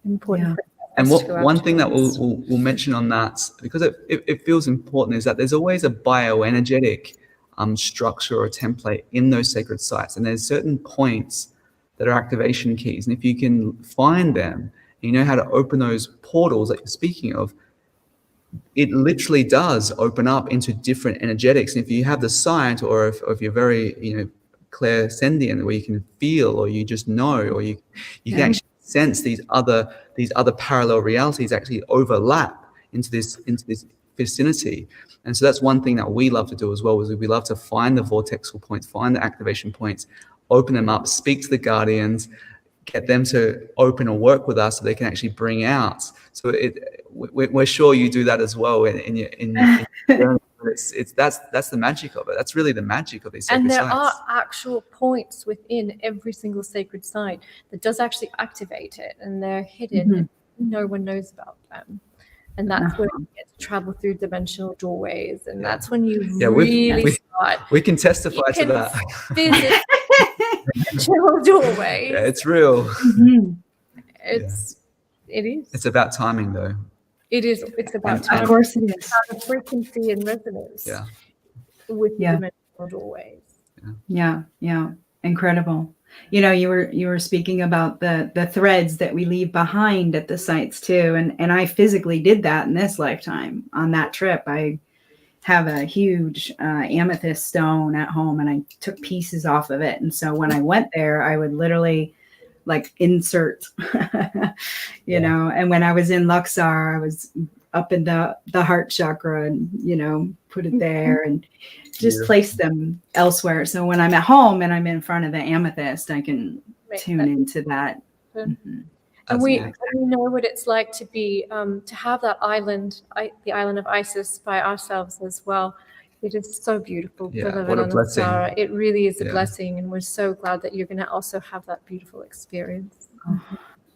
important. And one thing that we'll mention on that, because it feels important, is that there's always a bioenergetic structure or template in those sacred sites. And there's certain points that are activation keys. And if you can find them, you know how to open those portals that you're speaking of, it literally does open up into different energetics. And if you have the sight, or if you're very, clairsentient, where you can feel, or you just know, or you can actually sense these other parallel realities actually overlap into this vicinity. And so that's one thing that we love to do as well, is we love to find the vortexal points, find the activation points, open them up, speak to the guardians, get them to open or work with us so they can actually bring out. So we're sure you do that as well in your journey. That's the magic of it. That's really the magic of these sacred sites. And there are actual points within every single sacred site that does actually activate it, and they're hidden and no one knows about them. And that's where you get to travel through dimensional doorways, and that's when you start. We can testify to that. Visit dimensional doorways. Yeah, it's real. It is. It's about timing, though. It is. It's about timing. Of course it is. The frequency and resonance with the dimensional doorways. Yeah. Incredible. You were speaking about the threads that we leave behind at the sites too. And I physically did that in this lifetime. On that trip, I have a huge amethyst stone at home, and I took pieces off of it. And so when I went there, I would literally insert, and when I was in Luxor, I was up in the heart chakra and, put it there and just place them elsewhere. So when I'm at home and I'm in front of the amethyst, I can tune into that. And we know what it's like to be, to have that island, the island of Isis by ourselves as well. It is so beautiful. Yeah, what a blessing. It really is a blessing. And we're so glad that you're going to also have that beautiful experience.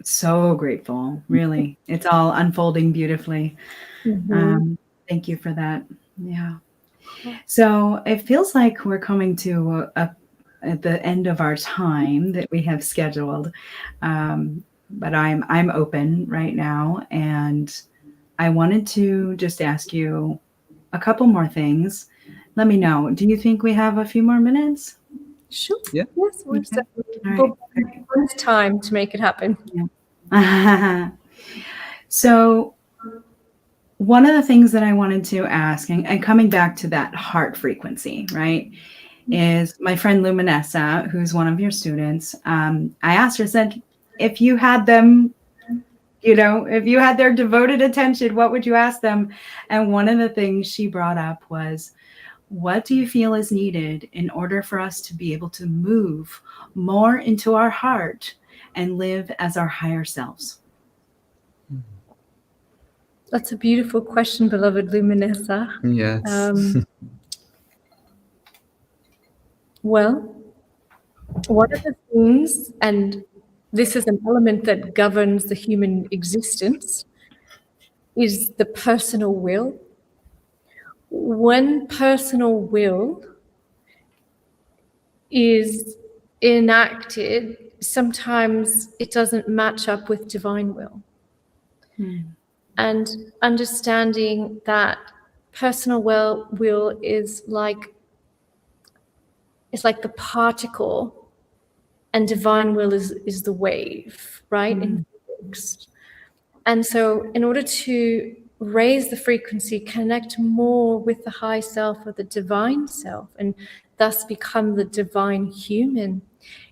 So grateful, really. It's all unfolding beautifully. Thank you for that. Yeah. So it feels like we're coming to at the end of our time that we have scheduled. But I'm open right now, and I wanted to just ask you a couple more things. Let me know. Do you think we have a few more minutes? Sure. Yeah. Yes. We'll have time to make it happen. Yeah. So one of the things that I wanted to ask, and coming back to that heart frequency, right, is my friend Luminessa, who's one of your students. I asked her, said, if you had them, if you had their devoted attention, what would you ask them? And one of the things she brought up was, what do you feel is needed in order for us to be able to move more into our heart and live as our higher selves? That's a beautiful question, beloved Luminessa. Yes. Well, one of the things, and this is an element that governs the human existence, is the personal will. When personal will is enacted, sometimes it doesn't match up with divine will. And understanding that personal will is like the particle, and divine will is the wave, right? In physics. And so in order to raise the frequency, connect more with the high self or the divine self, and thus become the divine human,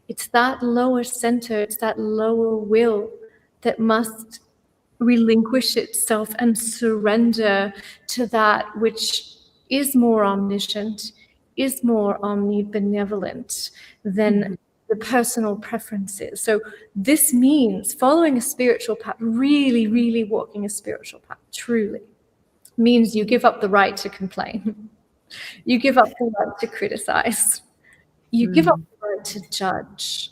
it's that lower center, it's that lower will that must relinquish itself and surrender to that which is more omniscient, is more omnibenevolent than the personal preferences. So this means following a spiritual path, really, really walking a spiritual path, truly, means you give up the right to complain. You give up the right to criticize. You give up the right to judge.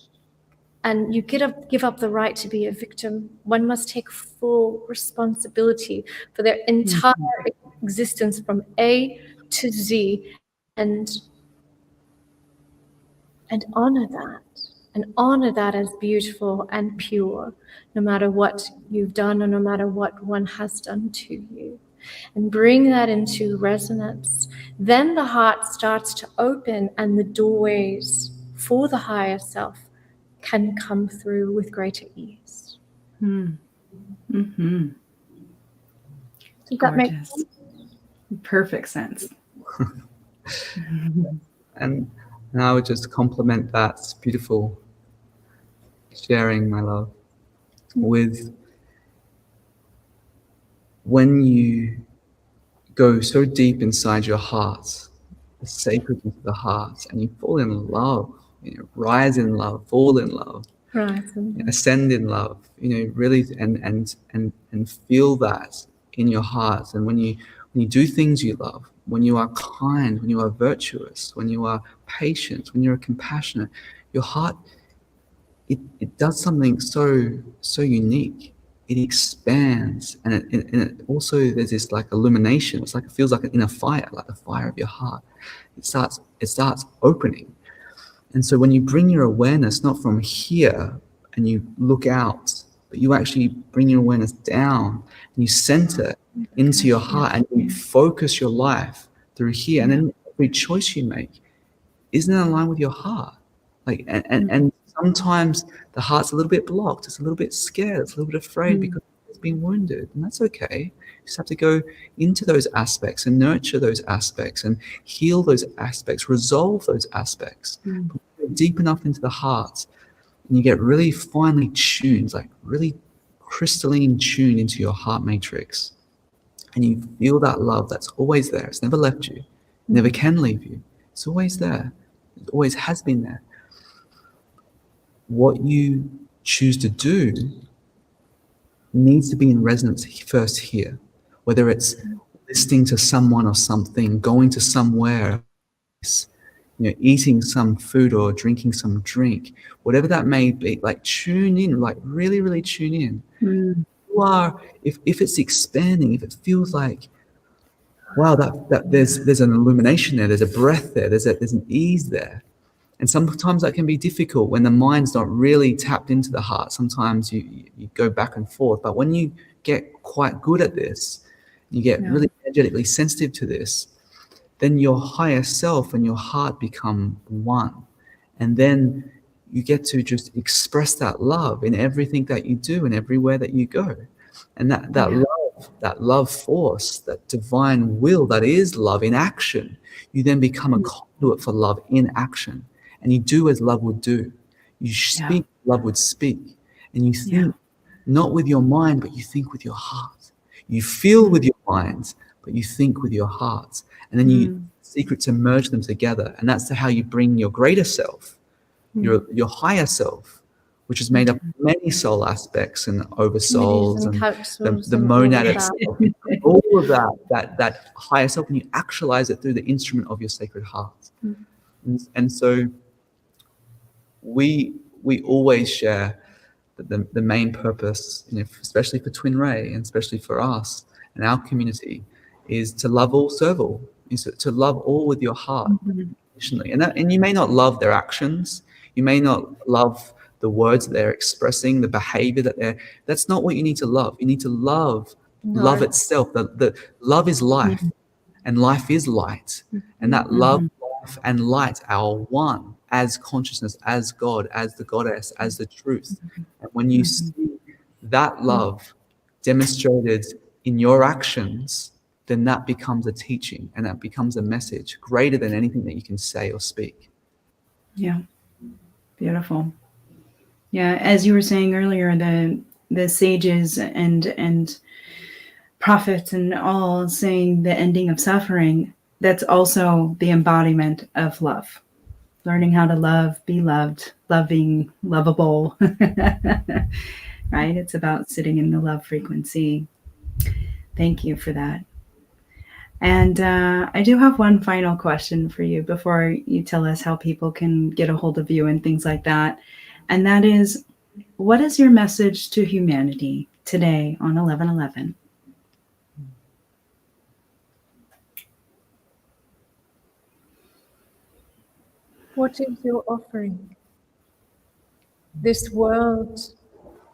And you give up the right to be a victim. One must take full responsibility for their entire existence from A to Z, and honor that as beautiful and pure, no matter what you've done or no matter what one has done to you. and bring that into resonance, then the heart starts to open and the doorways for the higher self can come through with greater ease. Mm-hmm. Does that make Gorgeous. sense? Perfect sense. And I would just compliment that beautiful sharing, my love, with when you go so deep inside your heart, the sacred into the heart, and you fall in love, rise in love, fall in love, Right. ascend in love, really, and feel that in your heart. And when you do things you love, when you are kind, when you are virtuous, when you are patient, when you're compassionate, your heart, it does something so unique. It expands, and it also, there's this like illumination. It's like, it feels like in a fire, like the fire of your heart. It starts opening. And so when you bring your awareness not from here and you look out, but you actually bring your awareness down and you center into your heart and you focus your life through here, and then every choice you make isn't in line with your heart. Like, and sometimes the heart's a little bit blocked, it's a little bit scared, it's a little bit afraid because it's been wounded, and that's okay. You just have to go into those aspects and nurture those aspects and heal those aspects, resolve those aspects. Deep enough into the heart, and you get really finely tuned, like really crystalline tuned into your heart matrix, and you feel that love that's always there. It's never left you, never can leave you. It's always there. It always has been there. What you choose to do needs to be in resonance first here, whether it's listening to someone or something, going to somewhere, eating some food or drinking some drink, whatever that may be. Like, tune in, like really, really tune in. You are, if it's expanding, if it feels like, wow, that there's an illumination there, there's a breath there, there's an ease there. And sometimes that can be difficult when the mind's not really tapped into the heart. Sometimes you go back and forth. But when you get quite good at this, you get really energetically sensitive to this, then your higher self and your heart become one. And then you get to just express that love in everything that you do and everywhere that you go. And that love force, that divine will that is love in action, you then become a conduit for love in action. And you do as love would do. You speak, love would speak. And you think not with your mind, but you think with your heart. You feel with your mind, but you think with your heart. And then you secret to merge them together. And that's how you bring your greater self, your higher self, which is made up of many soul aspects and oversouls and the monad itself. All of that higher self, and you actualize it through the instrument of your sacred heart. And so we always share that the main purpose, especially for TwinRay and especially for us and our community, is to love all, serve all, is to love all with your heart, unconditionally. And you may not love their actions, you may not love the words that they're expressing, the behavior that's not what you need to love. You need to love itself. The love is life, and life is light, and that love, life, and light are one as consciousness, as God, as the goddess, as the truth. And when you see that love demonstrated in your actions, then that becomes a teaching and that becomes a message greater than anything that you can say or speak. Yeah. Beautiful. Yeah. As you were saying earlier, the sages and prophets and all saying the ending of suffering, that's also the embodiment of love. Learning how to love, be loved, loving, lovable. Right? It's about sitting in the love frequency. Thank you for that. And I do have one final question for you before you tell us how people can get a hold of you and things like that. And that is, what is your message to humanity today on 11/11? What is your offering? This world,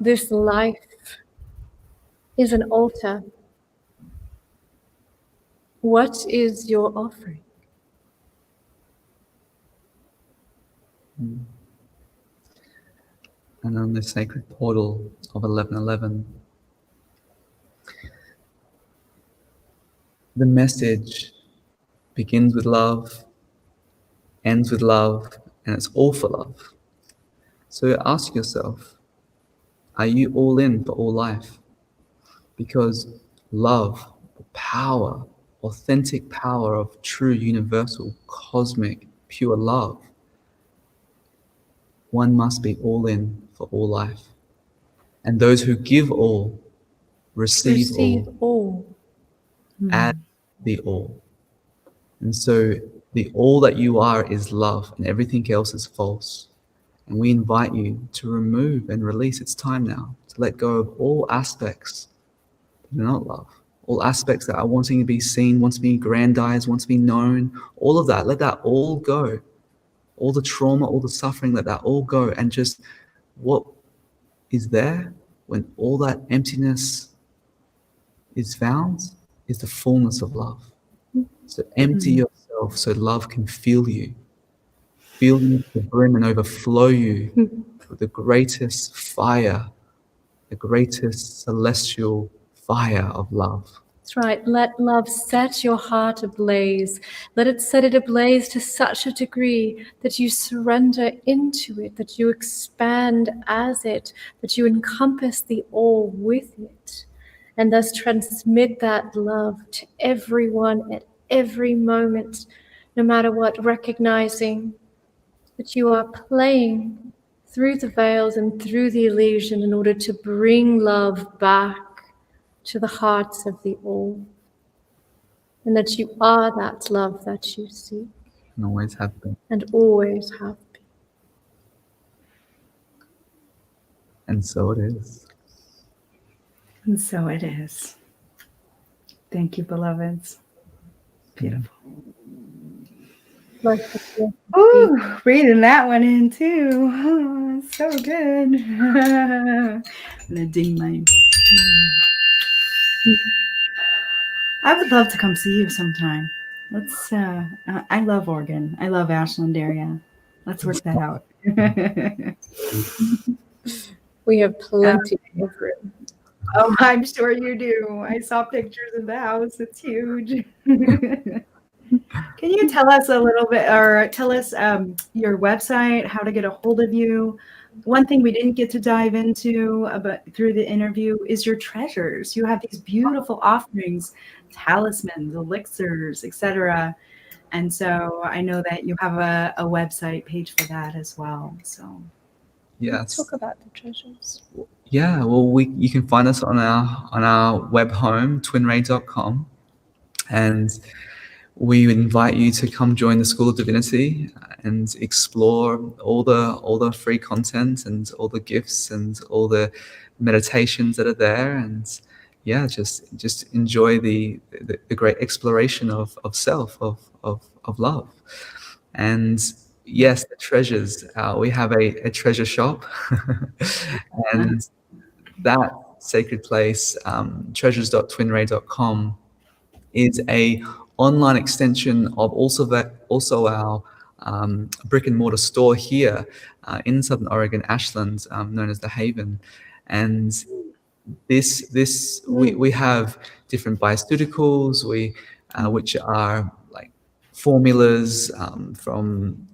this life is an altar. What is your offering? And on the sacred portal of 1111, the message begins with love, ends with love, and it's all for love. So ask yourself, are you all in for all life? Because love, the power, authentic power of true, universal, cosmic, pure love, one must be all in for all life. And those who give all, receive all, add the all. And so the all that you are is love, and everything else is false. And we invite you to remove and release. It's time now to let go of all aspects that are not love, all aspects that are wanting to be seen, want to be aggrandized, want to be known, all of that. Let that all go. All the trauma, all the suffering, let that all go. And just what is there when all that emptiness is found is the fullness of love. So empty yourself so love can fill you to the brim and overflow you with the greatest fire, the greatest celestial fire of love. That's right. Let love set your heart ablaze. Let it set it ablaze to such a degree that you surrender into it, that you expand as it, that you encompass the all with it, and thus transmit that love to everyone at every moment, no matter what, recognizing that you are playing through the veils and through the illusion in order to bring love back to the hearts of the all, and that you are that love that you seek And always have been. and always have been. And so it is. And so it is. Thank you, beloveds. Beautiful. Ooh, reading that one in too. Oh, so good. I'm gonna ding mine. I would love to come see you sometime. Let's. I love Oregon. I love Ashland area. Let's work that out. We have plenty of room. Oh, I'm sure you do. I saw pictures of the house. It's huge. Can you tell us a little bit, or tell us your website, how to get a hold of you? One thing we didn't get to dive into but through the interview is your treasures. You have these beautiful offerings, talismans, elixirs, etc. And so I know that you have a website page for that as well. So Yes. Talk about the treasures. Yeah, well, you can find us on our web home, twinray.com, and we invite you to come join the School of Divinity and explore all the free content and all the gifts and all the meditations that are there, and yeah, just enjoy the great exploration of self, of love. And yes, the treasures. We have a treasure shop, and that sacred place, treasures.twinray.com, is a online extension of also our brick and mortar store here in Southern Oregon, Ashland, known as the Haven. And we have different bioceuticals, which are like formulas from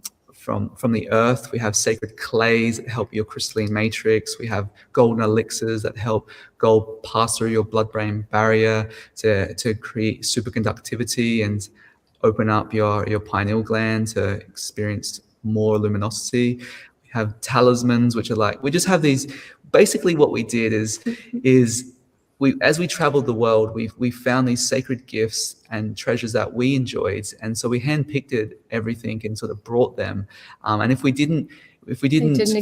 the earth. We have sacred clays that help your crystalline matrix. We have golden elixirs that help gold pass through your blood-brain barrier to create superconductivity and open up your pineal gland to experience more luminosity. We have talismans, which are like, we just have these. Basically, what we did is as we traveled the world, we found these sacred gifts and treasures that we enjoyed, and so we handpicked everything and sort of brought them. And if we didn't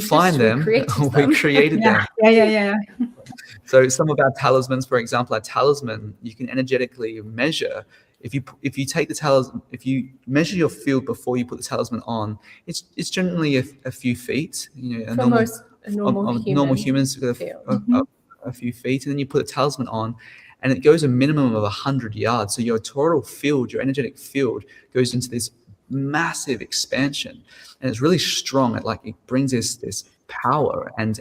find them, we created them. Yeah. So some of our talismans, for example, our talisman, you can energetically measure. If you take the talisman, if you measure your field before you put the talisman on, it's generally a few feet. You know, Normal humans a few feet, and then you put a talisman on, and it goes a minimum of 100 yards. So your toroidal field, your energetic field, goes into this massive expansion, and it's really strong. It brings this power, and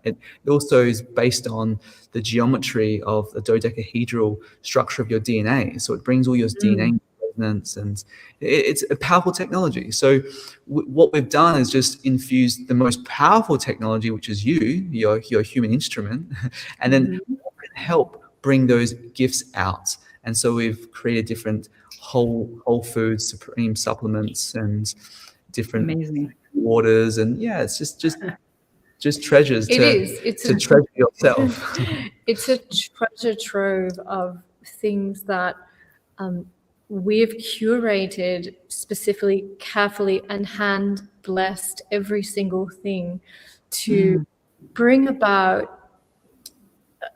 it also is based on the geometry of the dodecahedral structure of your DNA. So it brings all your DNA resonance, and it's a powerful technology. So what we've done is just infuse the most powerful technology, which is your human instrument, and then help bring those gifts out. And so we've created different whole foods, supreme supplements, and different Amazing waters, and it's just treasures It's to treasure yourself. It's a treasure trove of things that we've curated specifically, carefully, and hand blessed every single thing to bring about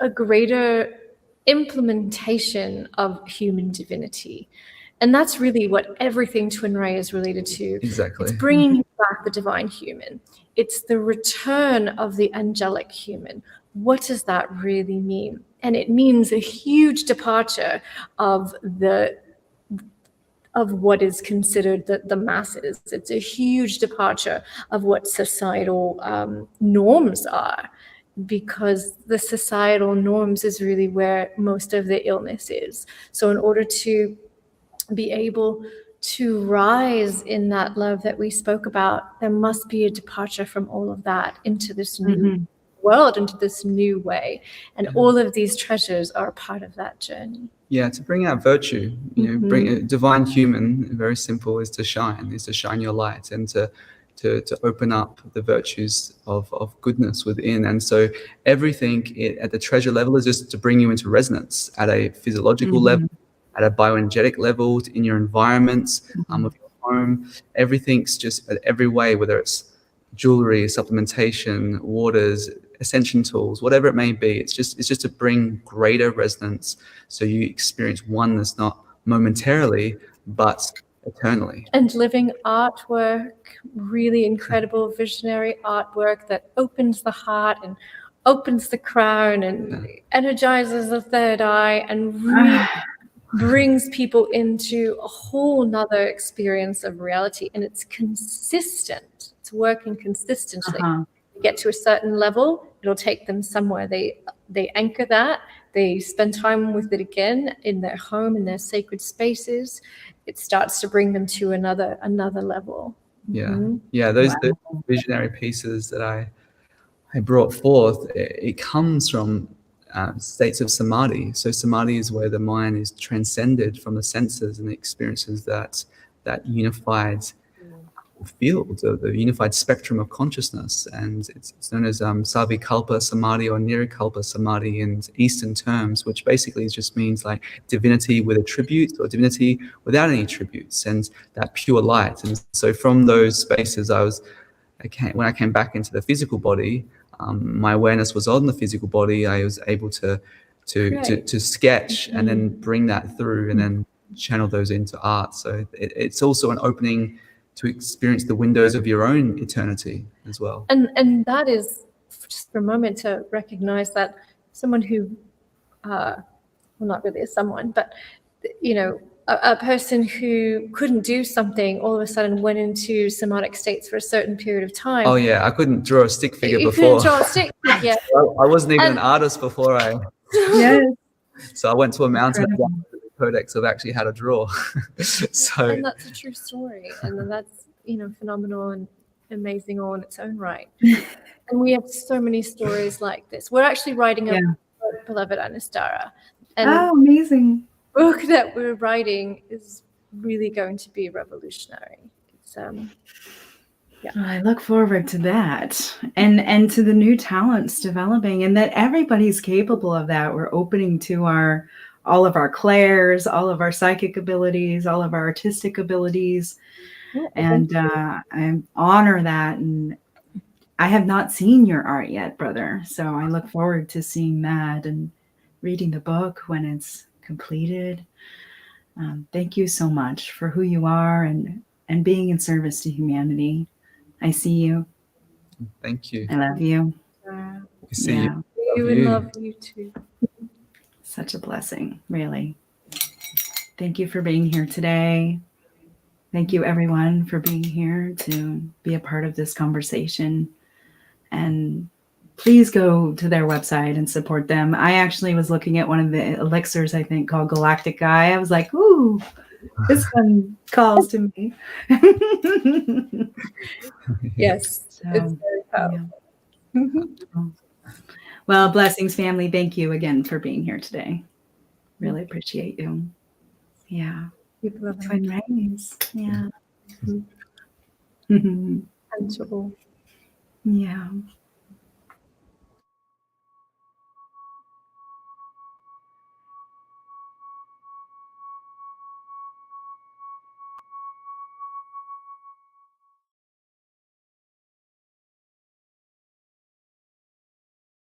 a greater implementation of human divinity. And that's really what everything TwinRay is related to. Exactly. It's bringing back the divine human. It's the return of the angelic human. What does that really mean? And it means a huge departure of what is considered the masses. It's a huge departure of what societal norms are, because the societal norms is really where most of the illness is. So in order to be able to rise in that love that we spoke about, there must be a departure from all of that into this new world, into this new way. And all of these treasures are a part of that journey. Yeah, to bring out virtue, bring a divine human, very simple, is to shine your light, and to open up the virtues of goodness within. And so everything at the treasure level is just to bring you into resonance at a physiological level, at a bioenergetic level, in your environment, of your home. Everything's just at every way, whether it's jewelry, supplementation, waters, ascension tools, whatever it may be. It's just to bring greater resonance, so you experience oneness, not momentarily, but eternally. And living artwork, really incredible visionary artwork that opens the heart and opens the crown and energizes the third eye and really brings people into a whole nother experience of reality. And it's consistent. It's working consistently. You get to a certain level, it'll take them somewhere. They anchor that. They spend time with it again in their home, in their sacred spaces. It starts to bring them to another level. Those the visionary pieces that I brought forth, it comes from states of samadhi. So samadhi is where the mind is transcended from the senses and experiences that unified field, or the unified spectrum of consciousness. And it's known as savikalpa samadhi or nirikalpa samadhi in Eastern terms, which basically just means like divinity with attributes or divinity without any attributes, and that pure light. And so from those spaces, when I came back into the physical body, my awareness was on the physical body. I was able to sketch and then bring that through and then channel those into art. So it's also an opening to experience the windows of your own eternity as well. And that is, just for a moment, to recognize that someone who, well, not really a someone, but, a person who couldn't do something all of a sudden went into somatic states for a certain period of time. Oh yeah, I couldn't draw a stick figure before. You couldn't draw a stick figure. I wasn't even an artist before so I went to a mountain and got the codex of actually how to draw. And that's a true story, and that's phenomenal and amazing all in its own right. And we have so many stories like this. We're actually writing a book, beloved Anistara, and amazing. Book that we're writing is really going to be revolutionary. It's I look forward to that, and to the new talents developing, and that everybody's capable of that. We're opening to all of our clairs, all of our psychic abilities, all of our artistic abilities, and I honor that. And I have not seen your art yet, brother, so I look forward to seeing that and reading the book when it's completed. Thank you so much for who you are and being in service to humanity. I see you. Thank you. I love you. We see you. We love you too. Such a blessing, really. Thank you for being here today. Thank you, everyone, for being here to be a part of this conversation. And please go to their website and support them. I actually was looking at one of the elixirs, I think, called Galactic Guy. I was like, ooh, this one calls to me. Yes, So, it's very powerful. yeah. Well, blessings, family. Thank you again for being here today. Really appreciate you. Yeah. Twin rays. Yeah. Tangible. Yeah.